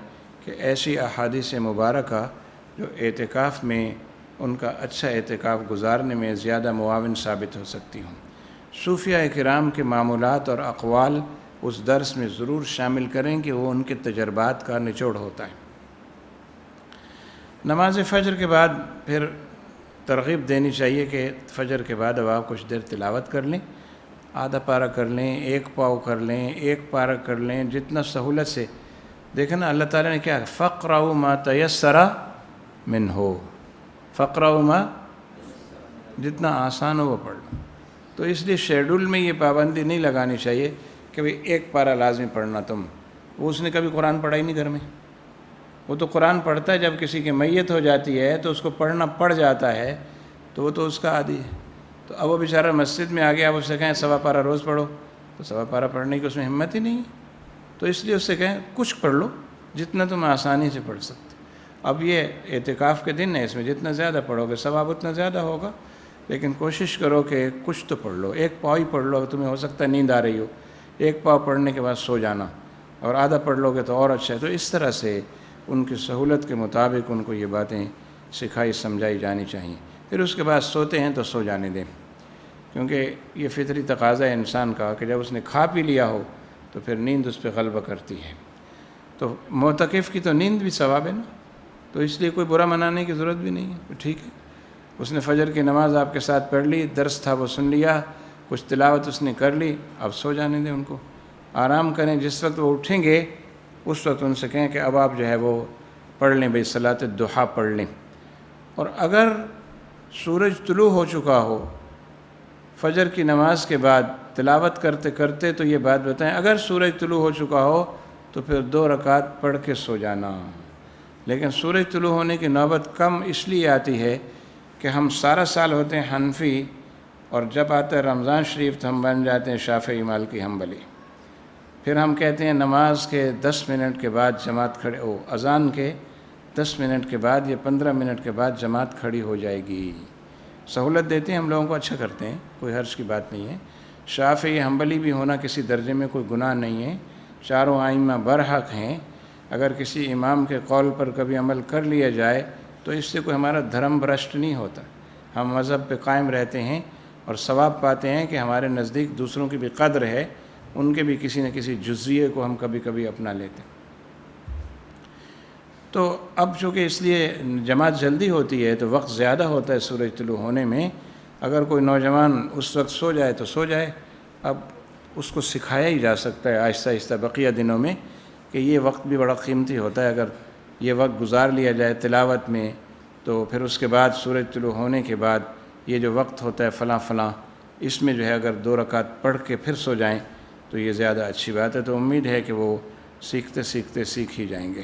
کہ ایسی احادیث مبارکہ جو اعتکاف میں ان کا اچھا اعتکاف گزارنے میں زیادہ معاون ثابت ہو سکتی ہوں۔ صوفیہ کرام کے معمولات اور اقوال اس درس میں ضرور شامل کریں کہ وہ ان کے تجربات کا نچوڑ ہوتا ہے۔ نماز فجر کے بعد پھر ترغیب دینی چاہیے کہ فجر کے بعد اب آپ کچھ دیر تلاوت کر لیں، آدھا پارہ کر لیں، 1 پاؤ کر لیں، 1 پارہ کر لیں، جتنا سہولت سے۔ دیکھیں نا اللہ تعالیٰ نے کیا فَقْرَؤْا مَا تَيَسَّرَ مِنْهُ، فَقْرَؤْا مَا، جتنا آسان ہو وہ پڑھ لو۔ تو اس لیے شیڈول میں یہ پابندی نہیں لگانی چاہیے کہ بھئی ایک پارہ لازمی پڑھنا تم. وہ اس نے کبھی قرآن پڑھا ہی نہیں گھر میں. وہ تو قرآن پڑھتا ہے جب کسی کی میت ہو جاتی ہے تو اس کو پڑھنا پڑ جاتا ہے تو وہ تو اس کا عادی ہے. تو اب وہ بیچارہ مسجد میں آ گیا، اب اس سے کہیں 1.25 پارہ روز پڑھو، تو 1.25 پارہ پڑھنے کی اس میں ہمت ہی نہیں ہے. تو اس لیے اس سے کہیں کچھ پڑھ لو جتنا تم آسانی سے پڑھ سکتے. اب یہ اعتکاف کے دن ہے، اس میں جتنا زیادہ پڑھو گے ثواب اتنا زیادہ ہوگا، لیکن کوشش کرو کہ کچھ تو پڑھ لو. ایک پاؤ ہی پڑھ لو، تمہیں ہو سکتا ہے نیند آ رہی ہو، ایک پاؤ پڑھنے کے بعد سو جانا، اور آدھا پڑھ لو گے تو اور اچھا ہے. تو اس طرح سے ان کی سہولت کے مطابق ان کو یہ باتیں سکھائی سمجھائی جانی چاہیے. پھر اس کے بعد سوتے ہیں تو سو جانے دیں، کیونکہ یہ فطری تقاضا ہے انسان کا کہ جب اس نے کھا پی لیا ہو تو پھر نیند اس پہ غلبہ کرتی ہے. تو معتکف کی تو نیند بھی ثواب ہے نا، تو اس لیے کوئی برا منانے کی ضرورت بھی نہیں ہے. ٹھیک ہے، اس نے فجر کی نماز آپ کے ساتھ پڑھ لی، درس تھا وہ سن لیا، کچھ تلاوت اس نے کر لی، اب سو جانے دیں ان کو، آرام کریں. جس وقت وہ اٹھیں گے اس وقت ان سے کہیں کہ اب آپ جو ہے وہ پڑھ لیں، بھئی صلاۃ الضحیٰ پڑھ لیں. اور اگر سورج طلوع ہو چکا ہو فجر کی نماز کے بعد تلاوت کرتے کرتے تو یہ بات بتائیں، اگر سورج طلوع ہو چکا ہو تو پھر 2 رکعت پڑھ کے سو جانا. لیکن سورج طلوع ہونے کی نوبت کم اس لیے آتی ہے کہ ہم سارا سال ہوتے ہیں حنفی، اور جب آتا ہے رمضان شریف تو ہم بن جاتے ہیں شافعی مالکی حنبلی. پھر ہم کہتے ہیں نماز کے 10 منٹ کے بعد جماعت کھڑے ہو، اذان کے 10 منٹ کے بعد یا 15 منٹ کے بعد جماعت کھڑی ہو جائے گی. سہولت دیتے ہیں ہم لوگوں کو، اچھا کرتے ہیں، کوئی حرج کی بات نہیں ہے. شافعی حنبلی بھی ہونا کسی درجے میں کوئی گناہ نہیں ہے، چاروں ائمہ برحق ہیں. اگر کسی امام کے قول پر کبھی عمل کر لیا جائے تو اس سے کوئی ہمارا دھرم بھرشٹ نہیں ہوتا. ہم مذہب پہ قائم رہتے ہیں اور ثواب پاتے ہیں کہ ہمارے نزدیک دوسروں کی بھی قدر ہے، ان کے بھی کسی نہ کسی جزیے کو ہم کبھی کبھی اپنا لیتے ہیں. تو اب چونکہ اس لیے جماعت جلدی ہوتی ہے تو وقت زیادہ ہوتا ہے سورج طلوع ہونے میں. اگر کوئی نوجوان اس وقت سو جائے تو سو جائے. اب اس کو سکھایا ہی جا سکتا ہے آہستہ آہستہ بقیہ دنوں میں کہ یہ وقت بھی بڑا قیمتی ہوتا ہے. اگر یہ وقت گزار لیا جائے تلاوت میں تو پھر اس کے بعد سورج طلوع ہونے کے بعد یہ جو وقت ہوتا ہے فلاں فلاں، اس میں جو ہے اگر 2 رکعت پڑھ کے پھر سو جائیں تو یہ زیادہ اچھی بات ہے. تو امید ہے کہ وہ سیکھتے سیکھتے سیکھ ہی جائیں گے.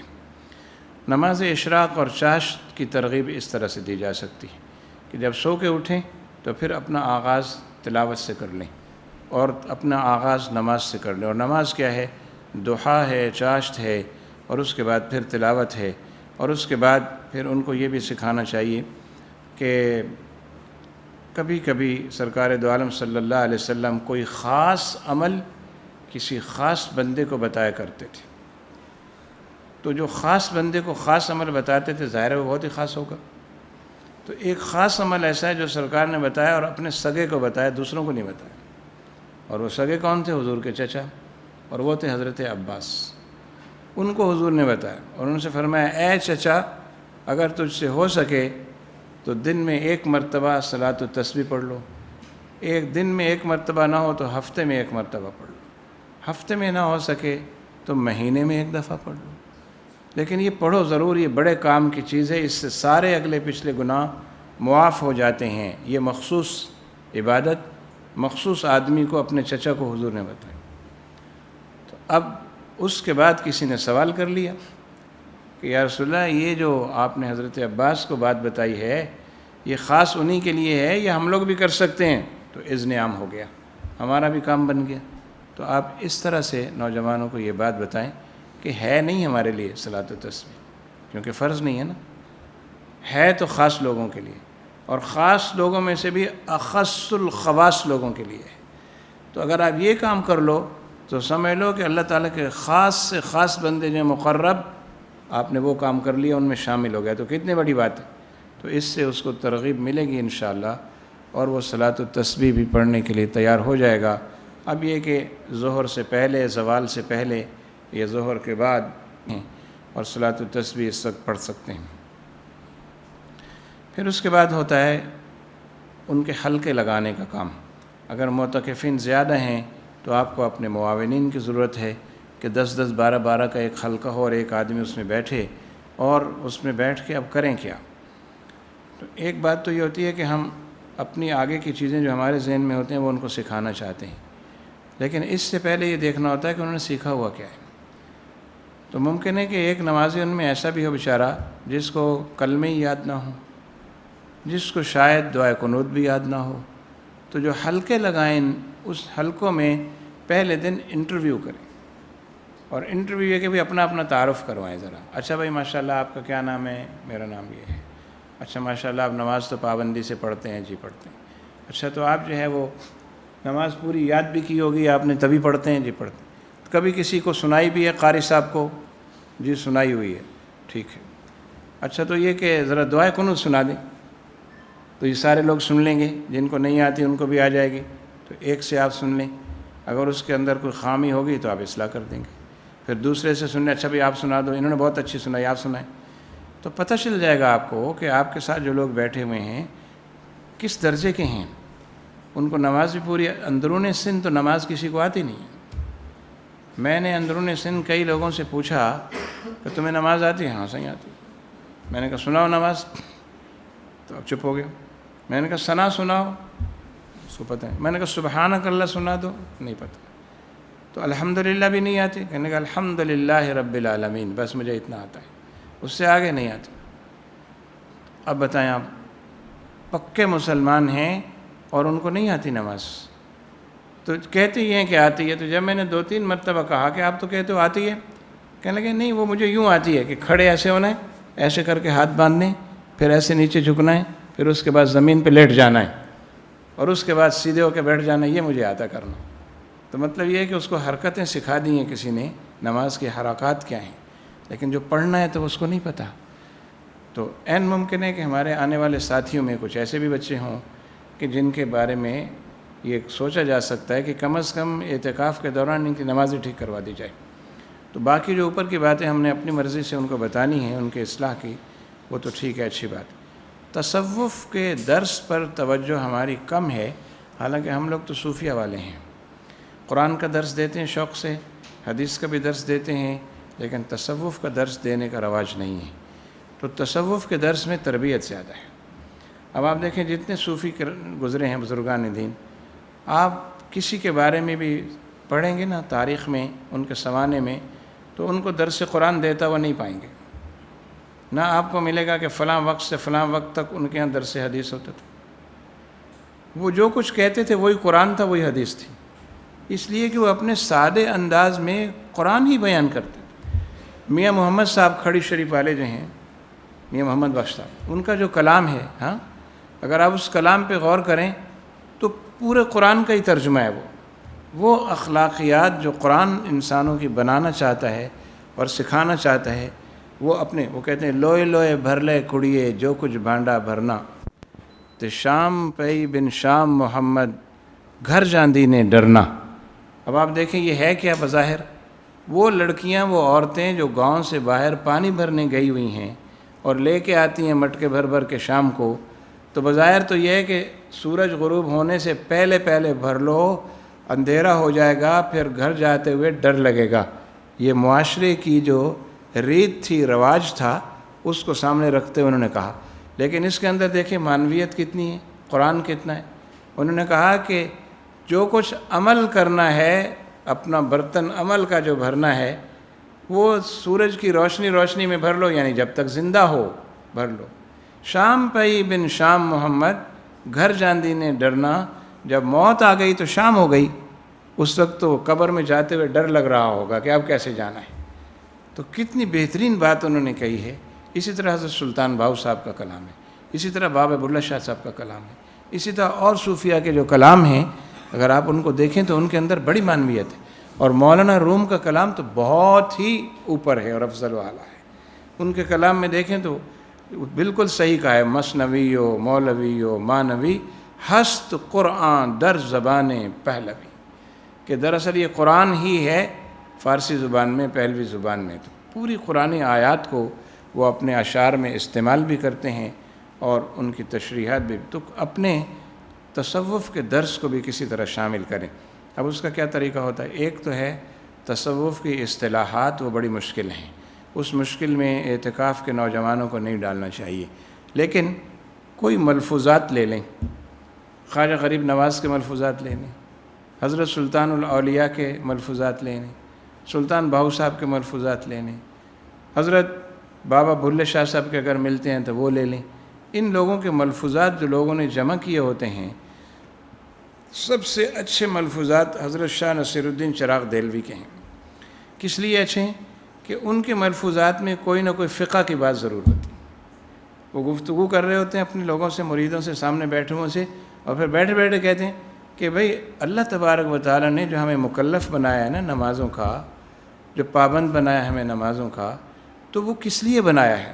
نماز اشراق اور چاشت کی ترغیب اس طرح سے دی جا سکتی ہے کہ جب سو کے اٹھیں تو پھر اپنا آغاز تلاوت سے کر لیں اور اپنا آغاز نماز سے کر لیں. اور نماز کیا ہے؟ ضحیٰ ہے، چاشت ہے، اور اس کے بعد پھر تلاوت ہے. اور اس کے بعد پھر ان کو یہ بھی سکھانا چاہیے کہ کبھی کبھی سرکار دو عالم صلی اللہ علیہ وسلم کوئی خاص عمل کسی خاص بندے کو بتایا کرتے تھے. تو جو خاص بندے کو خاص عمل بتاتے تھے ظاہر ہے وہ بہت ہی خاص ہوگا. تو ایک خاص عمل ایسا ہے جو سرکار نے بتایا اور اپنے سگے کو بتایا، دوسروں کو نہیں بتایا. اور وہ سگے کون تھے؟ حضور کے چچا، اور وہ تھے حضرت عباس. ان کو حضور نے بتایا اور ان سے فرمایا اے چچا، اگر تجھ سے ہو سکے تو دن میں 1 مرتبہ صلاۃ التسبیح پڑھ لو. ایک دن میں 1 مرتبہ نہ ہو تو ہفتے میں 1 مرتبہ پڑھ لو. ہفتے میں نہ ہو سکے تو مہینے میں 1 دفعہ پڑھ لو. لیکن یہ پڑھو ضرور، یہ بڑے کام کی چیز ہے. اس سے سارے اگلے پچھلے گناہ معاف ہو جاتے ہیں. یہ مخصوص عبادت مخصوص آدمی کو، اپنے چچا کو حضور نے بتائی. تو اب اس کے بعد کسی نے سوال کر لیا کہ یا رسول اللہ، یہ جو آپ نے حضرت عباس کو بات بتائی ہے یہ خاص انہی کے لیے ہے یا ہم لوگ بھی کر سکتے ہیں؟ تو اذن عام ہو گیا، ہمارا بھی کام بن گیا. تو آپ اس طرح سے نوجوانوں کو یہ بات بتائیں کہ ہے نہیں ہمارے لیے صلاۃ التسبیح، کیونکہ فرض نہیں ہے نا، ہے تو خاص لوگوں کے لیے، اور خاص لوگوں میں سے بھی اخص الخواص لوگوں کے لیے ہے. تو اگر آپ یہ کام کر لو تو سمجھ لو کہ اللہ تعالیٰ کے خاص سے خاص بندے جو مقرب، آپ نے وہ کام کر لیا، ان میں شامل ہو گیا. تو کتنی بڑی بات ہے. تو اس سے اس کو ترغیب ملے گی انشاءاللہ، اور وہ صلاۃ التسبیح بھی پڑھنے کے لیے تیار ہو جائے گا. اب یہ کہ ظہر سے پہلے، زوال سے پہلے یا ظہر کے بعد ہیں، اور صلاۃ التسبیح اس وقت پڑھ سکتے ہیں. پھر اس کے بعد ہوتا ہے ان کے حلقے لگانے کا کام. اگر معتکفین زیادہ ہیں تو آپ کو اپنے معاونین کی ضرورت ہے کہ 10-10 12-12 کا ایک حلقہ ہو اور ایک آدمی اس میں بیٹھے، اور اس میں بیٹھ کے اب کریں کیا. تو ایک بات تو یہ ہوتی ہے کہ ہم اپنی آگے کی چیزیں جو ہمارے ذہن میں ہوتے ہیں وہ ان کو سکھانا چاہتے ہیں، لیکن اس سے پہلے یہ دیکھنا ہوتا ہے کہ انہوں نے سیکھا ہوا کیا ہے۔ تو ممکن ہے کہ ایک نمازی ان میں ایسا بھی ہو بیچارہ جس کو کلمے ہی یاد نہ ہو، جس کو شاید دعائے قنوت بھی یاد نہ ہو، تو جو حلقے لگائیں اس حلقوں میں پہلے دن انٹرویو کریں، اور انٹرویو یہ کہ بھی اپنا تعارف کروائیں ذرا۔ اچھا بھائی ماشاءاللہ آپ کا کیا نام ہے؟ میرا نام یہ ہے۔ اچھا ماشاءاللہ آپ نماز تو پابندی سے پڑھتے ہیں؟ جی پڑھتے ہیں۔ اچھا تو آپ جو ہے وہ نماز پوری یاد بھی کی ہوگی آپ نے تبھی پڑھتے ہیں؟ جی پڑھتے ہیں۔ کبھی کسی کو سنائی بھی ہے قاری صاحب کو؟ جی سنائی ہوئی ہے، ٹھیک ہے۔ اچھا تو یہ کہ ذرا دعائے قنوت سنا دیں، تو یہ سارے لوگ سن لیں گے، جن کو نہیں آتی ان کو بھی آ جائے گی، تو ایک سے آپ سن لیں، اگر اس کے اندر کوئی خامی ہوگی تو آپ اصلاح کر دیں گے۔ پھر دوسرے سے سننے، اچھا بھئی آپ سنا دو، انہوں نے بہت اچھی سنائی، آپ سنائیں، تو پتہ چل جائے گا آپ کو کہ آپ کے ساتھ جو لوگ بیٹھے ہوئے ہیں کس درجے کے ہیں۔ ان کو نماز بھی پوری، اندرون سن تو نماز کسی کو آتی نہیں ہے۔ میں نے اندرون سن کئی لوگوں سے پوچھا کہ تمہیں نماز آتی ہے؟ ہاں صحیح آتی۔ میں نے کہا سناؤ نماز، تو اب چپ ہو گیا۔ میں نے کہا ثنا سناؤ، اس کو پتہ ہے۔ میں نے کہا سبحانک اللہ سنا دو، نہیں پتہ۔ تو الحمدللہ بھی نہیں آتی، کہنے کا الحمدللہ رب العالمین، بس مجھے اتنا آتا ہے، اس سے آگے نہیں آتی۔ اب بتائیں آپ پکے مسلمان ہیں اور ان کو نہیں آتی نماز، تو کہتے ہی ہیں کہ آتی ہے۔ تو جب میں نے 2-3 مرتبہ کہا کہ آپ تو کہتے ہو آتی ہے، کہنے لگے نہیں وہ مجھے یوں آتی ہے کہ کھڑے ایسے ہونا ہے، ایسے کر کے ہاتھ باندھنے، پھر ایسے نیچے جھکنا ہے، پھر اس کے بعد زمین پہ لیٹ جانا ہے، اور اس کے بعد سیدھے ہو کے بیٹھ جانا ہے، یہ مجھے آتا کرنا۔ تو مطلب یہ ہے کہ اس کو حرکتیں سکھا دی ہیں کسی نے، نماز کی حرکات کیا ہیں، لیکن جو پڑھنا ہے تو اس کو نہیں پتہ۔ تو عین ممکن ہے کہ ہمارے آنے والے ساتھیوں میں کچھ ایسے بھی بچے ہوں کہ جن کے بارے میں یہ سوچا جا سکتا ہے کہ کم از کم اعتکاف کے دوران ان کی نمازیں ٹھیک کروا دی جائے۔ تو باقی جو اوپر کی باتیں ہم نے اپنی مرضی سے ان کو بتانی ہیں، ان کے اصلاح کی، وہ تو ٹھیک ہے، اچھی بات۔ تصوف کے درس پر توجہ ہماری کم ہے، حالانکہ ہم لوگ تو صوفیہ والے ہیں، قرآن کا درس دیتے ہیں شوق سے، حدیث کا بھی درس دیتے ہیں، لیکن تصوف کا درس دینے کا رواج نہیں ہے۔ تو تصوف کے درس میں تربیت زیادہ ہے۔ اب آپ دیکھیں جتنے صوفی گزرے ہیں بزرگان دین، آپ کسی کے بارے میں بھی پڑھیں گے نا تاریخ میں، ان کے سوانے میں، تو ان کو درس قرآن دیتا ہوا نہیں پائیں گے۔ نہ آپ کو ملے گا کہ فلاں وقت سے فلاں وقت تک ان کے یہاں درس حدیث ہوتا تھا۔ وہ جو کچھ کہتے تھے وہی قرآن تھا، وہی حدیث تھی، اس لیے کہ وہ اپنے سادے انداز میں قرآن ہی بیان کرتے تھے۔ میاں محمد صاحب کھڑی شریف والے جو ہیں، میاں محمد بخش صاحب، ان کا جو کلام ہے، ہاں اگر آپ اس کلام پہ غور کریں تو پورے قرآن کا ہی ترجمہ ہے۔ وہ اخلاقیات جو قرآن انسانوں کی بنانا چاہتا ہے اور سکھانا چاہتا ہے، وہ کہتے ہیں لوئے لوئے بھر لے کڑیے جو کچھ بھانڈا بھرنا، تے شام پئی بن شام محمد گھر جاندی نے ڈرنا۔ اب آپ دیکھیں یہ ہے کیا بظاہر؟ وہ لڑکیاں، وہ عورتیں جو گاؤں سے باہر پانی بھرنے گئی ہوئی ہیں اور لے کے آتی ہیں مٹکے بھر بھر کے شام کو، تو بظاہر تو یہ ہے کہ سورج غروب ہونے سے پہلے پہلے بھر لو، اندھیرا ہو جائے گا، پھر گھر جاتے ہوئے ڈر لگے گا۔ یہ معاشرے کی جو ریت تھی، رواج تھا، اس کو سامنے رکھتے انہوں نے کہا۔ لیکن اس کے اندر دیکھیں معنویت کتنی ہے، قرآن کتنا ہے۔ انہوں نے کہا کہ جو کچھ عمل کرنا ہے، اپنا برتن عمل کا جو بھرنا ہے، وہ سورج کی روشنی میں بھر لو، یعنی جب تک زندہ ہو بھر لو۔ شام پئی بن شام محمد گھر جاندی نے ڈرنا، جب موت آ گئی تو شام ہو گئی، اس وقت تو قبر میں جاتے ہوئے ڈر لگ رہا ہوگا کہ اب کیسے جانا ہے۔ تو کتنی بہترین بات انہوں نے کہی ہے۔ اسی طرح حضرت سلطان باؤ صاحب کا کلام ہے، اسی طرح بابا بلّہ شاہ صاحب کا کلام ہے، اسی طرح اور صوفیہ کے جو کلام ہیں، اگر آپ ان کو دیکھیں تو ان کے اندر بڑی معنویت ہے۔ اور مولانا روم کا کلام تو بہت ہی اوپر ہے اور افضل والا ہے۔ ان کے کلام میں دیکھیں تو بالکل صحیح کہا ہے، مثنوی و مولوی و مانوی ہست قرآن در زبان پہلوی، کہ دراصل یہ قرآن ہی ہے فارسی زبان میں، پہلوی زبان میں۔ تو پوری قرآنی آیات کو وہ اپنے اشعار میں استعمال بھی کرتے ہیں اور ان کی تشریحات بھی۔ تو اپنے تصوف کے درس کو بھی کسی طرح شامل کریں۔ اب اس کا کیا طریقہ ہوتا ہے؟ ایک تو ہے تصوف کی اصطلاحات، وہ بڑی مشکل ہیں، اس مشکل میں اعتکاف کے نوجوانوں کو نہیں ڈالنا چاہیے، لیکن کوئی ملفوظات لے لیں، خواجہ غریب نواز کے ملفوظات لینے، حضرت سلطان الاولیاء کے ملفوظات لینے، سلطان باہو صاحب کے ملفوظات لینے، حضرت بابا بھلے شاہ صاحب کے اگر ملتے ہیں تو وہ لے لیں۔ ان لوگوں کے ملفوظات جو لوگوں نے جمع کیے ہوتے ہیں، سب سے اچھے ملفوظات حضرت شاہ نصیر الدین چراغ دہلوی کے ہیں۔ کس لیے اچھے ہیں؟ کہ ان کے ملفوظات میں کوئی نہ کوئی فقہ کی بات ضرور ہوتی ہے۔ وہ گفتگو کر رہے ہوتے ہیں اپنے لوگوں سے، مریدوں سے، سامنے بیٹھے ہوئے سے، اور پھر بیٹھے بیٹھے کہتے ہیں کہ بھئی اللہ تبارک و تعالیٰ نے جو ہمیں مکلف بنایا ہے نا نمازوں کا، جو پابند بنایا ہے ہمیں نمازوں کا، تو وہ کس لیے بنایا ہے؟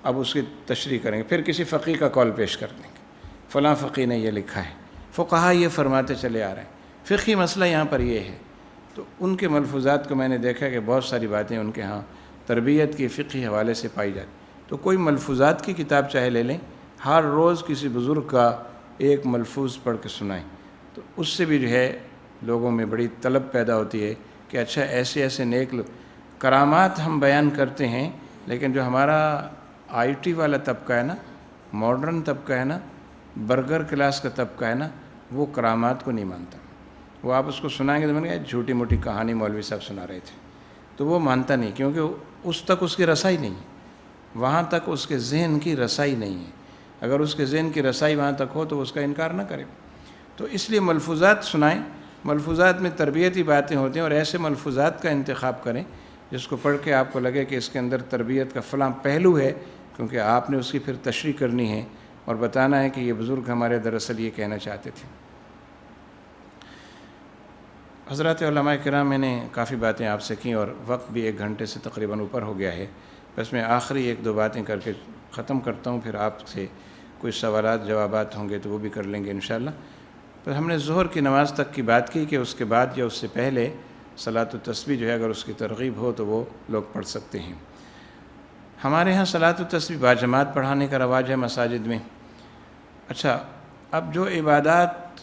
اب اس کی تشریح کریں گے، پھر کسی فقیہ کا قول پیش کر دیں گے، فلاں فقیہ نے یہ لکھا ہے، فقہا یہ فرماتے چلے آ رہے ہیں، فقہی مسئلہ یہاں پر یہ ہے۔ تو ان کے ملفوظات کو میں نے دیکھا کہ بہت ساری باتیں ان کے ہاں تربیت کی فقہی حوالے سے پائی جاتی۔ تو کوئی ملفوظات کی کتاب چاہے لے لیں، ہر روز کسی بزرگ کا ایک ملفوظ پڑھ کے سنائیں، تو اس سے بھی جو ہے لوگوں میں بڑی طلب پیدا ہوتی ہے کہ اچھا ایسے ایسے نیک کرامات ہم بیان کرتے ہیں، لیکن جو ہمارا آئی ٹی والا طبقہ ہے نا، ماڈرن طبقہ ہے نا، برگر کلاس کا طبقہ ہے نا، وہ کرامات کو نہیں مانتا۔ وہ آپ اس کو سنائیں گے تو میں نے کہا جھوٹی موٹی کہانی مولوی صاحب سنا رہے تھے، تو وہ مانتا نہیں، کیونکہ اس تک اس کی رسائی نہیں ہے، وہاں تک اس کے ذہن کی رسائی نہیں ہے۔ اگر اس کے ذہن کی رسائی وہاں تک ہو تو اس کا انکار نہ کرے۔ تو اس لیے ملفوظات سنائیں، ملفوظات میں تربیتی باتیں ہوتی ہیں، اور ایسے ملفوظات کا انتخاب کریں جس کو پڑھ کے آپ کو لگے کہ اس کے اندر تربیت کا فلاں پہلو ہے، کیونکہ آپ نے اس کی پھر تشریح کرنی ہے اور بتانا ہے کہ یہ بزرگ ہمارے دراصل یہ کہنا چاہتے تھے۔ حضرات علماء کرام، میں نے کافی باتیں آپ سے کیں اور وقت بھی 1 گھنٹے سے تقریباً اوپر ہو گیا ہے، بس میں آخری 1-2 باتیں کر کے ختم کرتا ہوں، پھر آپ سے کوئی سوالات جوابات ہوں گے تو وہ بھی کر لیں گے انشاءاللہ۔ تو ہم نے ظہر کی نماز تک کی بات کی کہ اس کے بعد یا اس سے پہلے صلاۃ التسبیح جو ہے اگر اس کی ترغیب ہو تو وہ لوگ پڑھ سکتے ہیں۔ ہمارے ہاں صلاۃ التسبیح باجماعت پڑھانے کا رواج ہے مساجد میں۔ اچھا، اب جو عبادات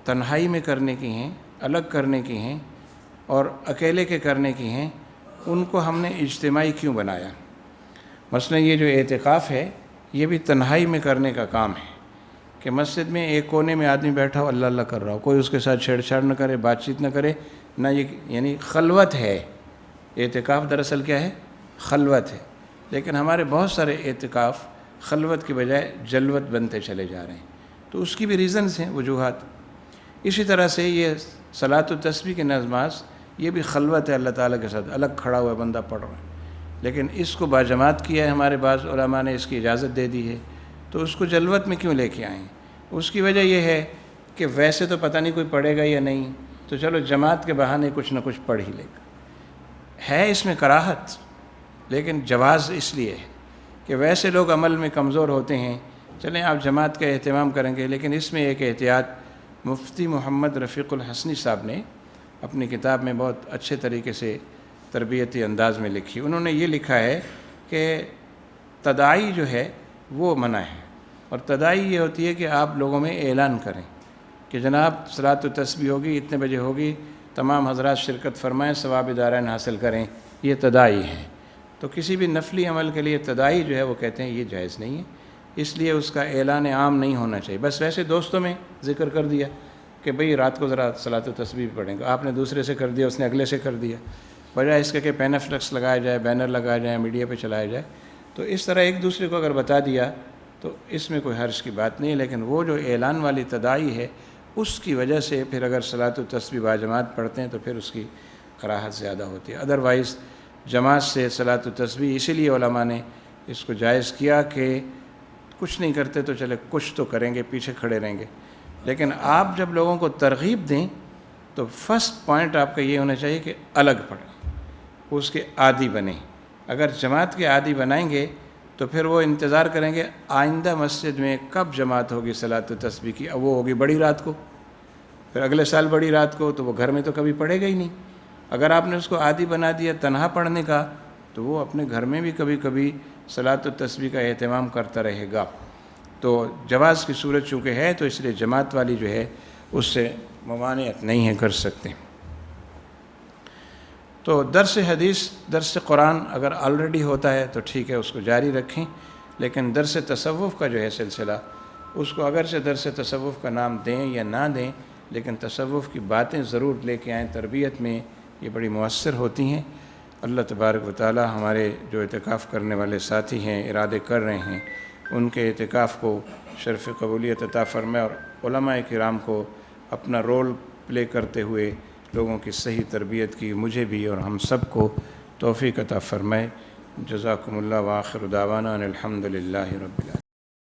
تنہائی میں کرنے کی ہیں، الگ کرنے کی ہیں اور اکیلے کے کرنے کی ہیں، ان کو ہم نے اجتماعی کیوں بنایا؟ مثلا یہ جو اعتکاف ہے یہ بھی تنہائی میں کرنے کا کام ہے، کہ مسجد میں ایک کونے میں آدمی بیٹھا ہو اللہ اللہ کر رہا ہو، کوئی اس کے ساتھ چھیڑ چھاڑ نہ کرے، بات چیت نہ کرے، نہ یہ یعنی خلوت ہے۔ اعتکاف دراصل کیا ہے؟ خلوت ہے۔ لیکن ہمارے بہت سارے اعتکاف خلوت کی بجائے جلوت بنتے چلے جا رہے ہیں، تو اس کی بھی ریزنز ہیں، وجوہات۔ اسی طرح سے یہ صلاۃ التسبیح کی نماز یہ بھی خلوت ہے، اللہ تعالیٰ کے ساتھ الگ کھڑا ہوا بندہ پڑھ رہا ہے، لیکن اس کو باجماعت کیا ہے، ہمارے بعض علماء نے اس کی اجازت دے دی ہے، تو اس کو جلوت میں کیوں لے کے آئیں؟ اس کی وجہ یہ ہے کہ ویسے تو پتہ نہیں کوئی پڑھے گا یا نہیں، تو چلو جماعت کے بہانے کچھ نہ کچھ پڑھ ہی لے گا۔ ہے اس میں کراہت، لیکن جواز اس لیے ہے کہ ویسے لوگ عمل میں کمزور ہوتے ہیں، چلیں آپ جماعت کا اہتمام کریں گے، لیکن اس میں ایک احتیاط مفتی محمد رفیق الحسنی صاحب نے اپنی کتاب میں بہت اچھے طریقے سے تربیتی انداز میں لکھی۔ انہوں نے یہ لکھا ہے کہ تداعی جو ہے وہ منع ہے، اور تداعی یہ ہوتی ہے کہ آپ لوگوں میں اعلان کریں کہ جناب صلاۃ التسبیح ہوگی، اتنے بجے ہوگی، تمام حضرات شرکت فرمائیں، ثواب دارین حاصل کریں، یہ تداعی ہے۔ تو کسی بھی نفلی عمل کے لیے تداعی جو ہے وہ کہتے ہیں یہ جائز نہیں ہے، اس لیے اس کا اعلان عام نہیں ہونا چاہیے۔ بس ویسے دوستوں میں ذکر کر دیا کہ بھئی رات کو ذرا صلاۃ التسبیح پڑھیں گے، آپ نے دوسرے سے کر دیا، اس نے اگلے سے کر دیا، بجائے اس کے کہ پین فلیکس لگایا جائے، بینر لگایا جائے، میڈیا پہ چلایا جائے، تو اس طرح ایک دوسرے کو اگر بتا دیا تو اس میں کوئی حرج کی بات نہیں ہے۔ لیکن وہ جو اعلان والی تداعی ہے اس کی وجہ سے پھر اگر صلاۃ التسبیح باجماعت پڑھتے ہیں تو پھر اس کی کراہت زیادہ ہوتی ہے۔ ادروائز جماعت سے صلاۃ التسبیح اسی لیے علماء نے اس کو جائز کیا کہ کچھ نہیں کرتے تو چلے کچھ تو کریں گے، پیچھے کھڑے رہیں گے، لیکن آپ جب لوگوں کو ترغیب دیں تو فرسٹ پوائنٹ آپ کا یہ ہونا چاہیے کہ الگ پڑھیں، اس کے عادی بنیں۔ اگر جماعت کے عادی بنائیں گے تو پھر وہ انتظار کریں گے آئندہ مسجد میں کب جماعت ہوگی صلاۃ التسبیح کی، اب وہ ہوگی بڑی رات کو، پھر اگلے سال بڑی رات کو، تو وہ گھر میں تو کبھی پڑھے گا ہی نہیں۔ اگر آپ نے اس کو عادی بنا دیا تنہا پڑھنے کا تو وہ اپنے گھر میں بھی کبھی کبھی صلاۃ التسبیح کا اہتمام کرتا رہے گا۔ تو جواز کی صورت چونکہ ہے تو اس لیے جماعت والی جو ہے اس سے ممانعت نہیں ہے، کر سکتے۔ تو درس حدیث، درس قرآن اگر آلریڈی ہوتا ہے تو ٹھیک ہے، اس کو جاری رکھیں، لیکن درس تصوف کا جو ہے سلسلہ اس کو اگرچہ درس تصوف کا نام دیں یا نہ دیں، لیکن تصوف کی باتیں ضرور لے کے آئیں، تربیت میں یہ بڑی مؤثر ہوتی ہیں۔ اللہ تبارک و تعالی ہمارے جو اعتکاف کرنے والے ساتھی ہیں، ارادے کر رہے ہیں، ان کے اعتکاف کو شرف قبولیت عطا فرمائے، اور علماء کرام کو اپنا رول پلے کرتے ہوئے لوگوں کی صحیح تربیت کی مجھے بھی اور ہم سب کو توفیق عطا فرمائے۔ جزاکم اللہ، وآخر دعوانا ان الحمد للہ رب العالمین۔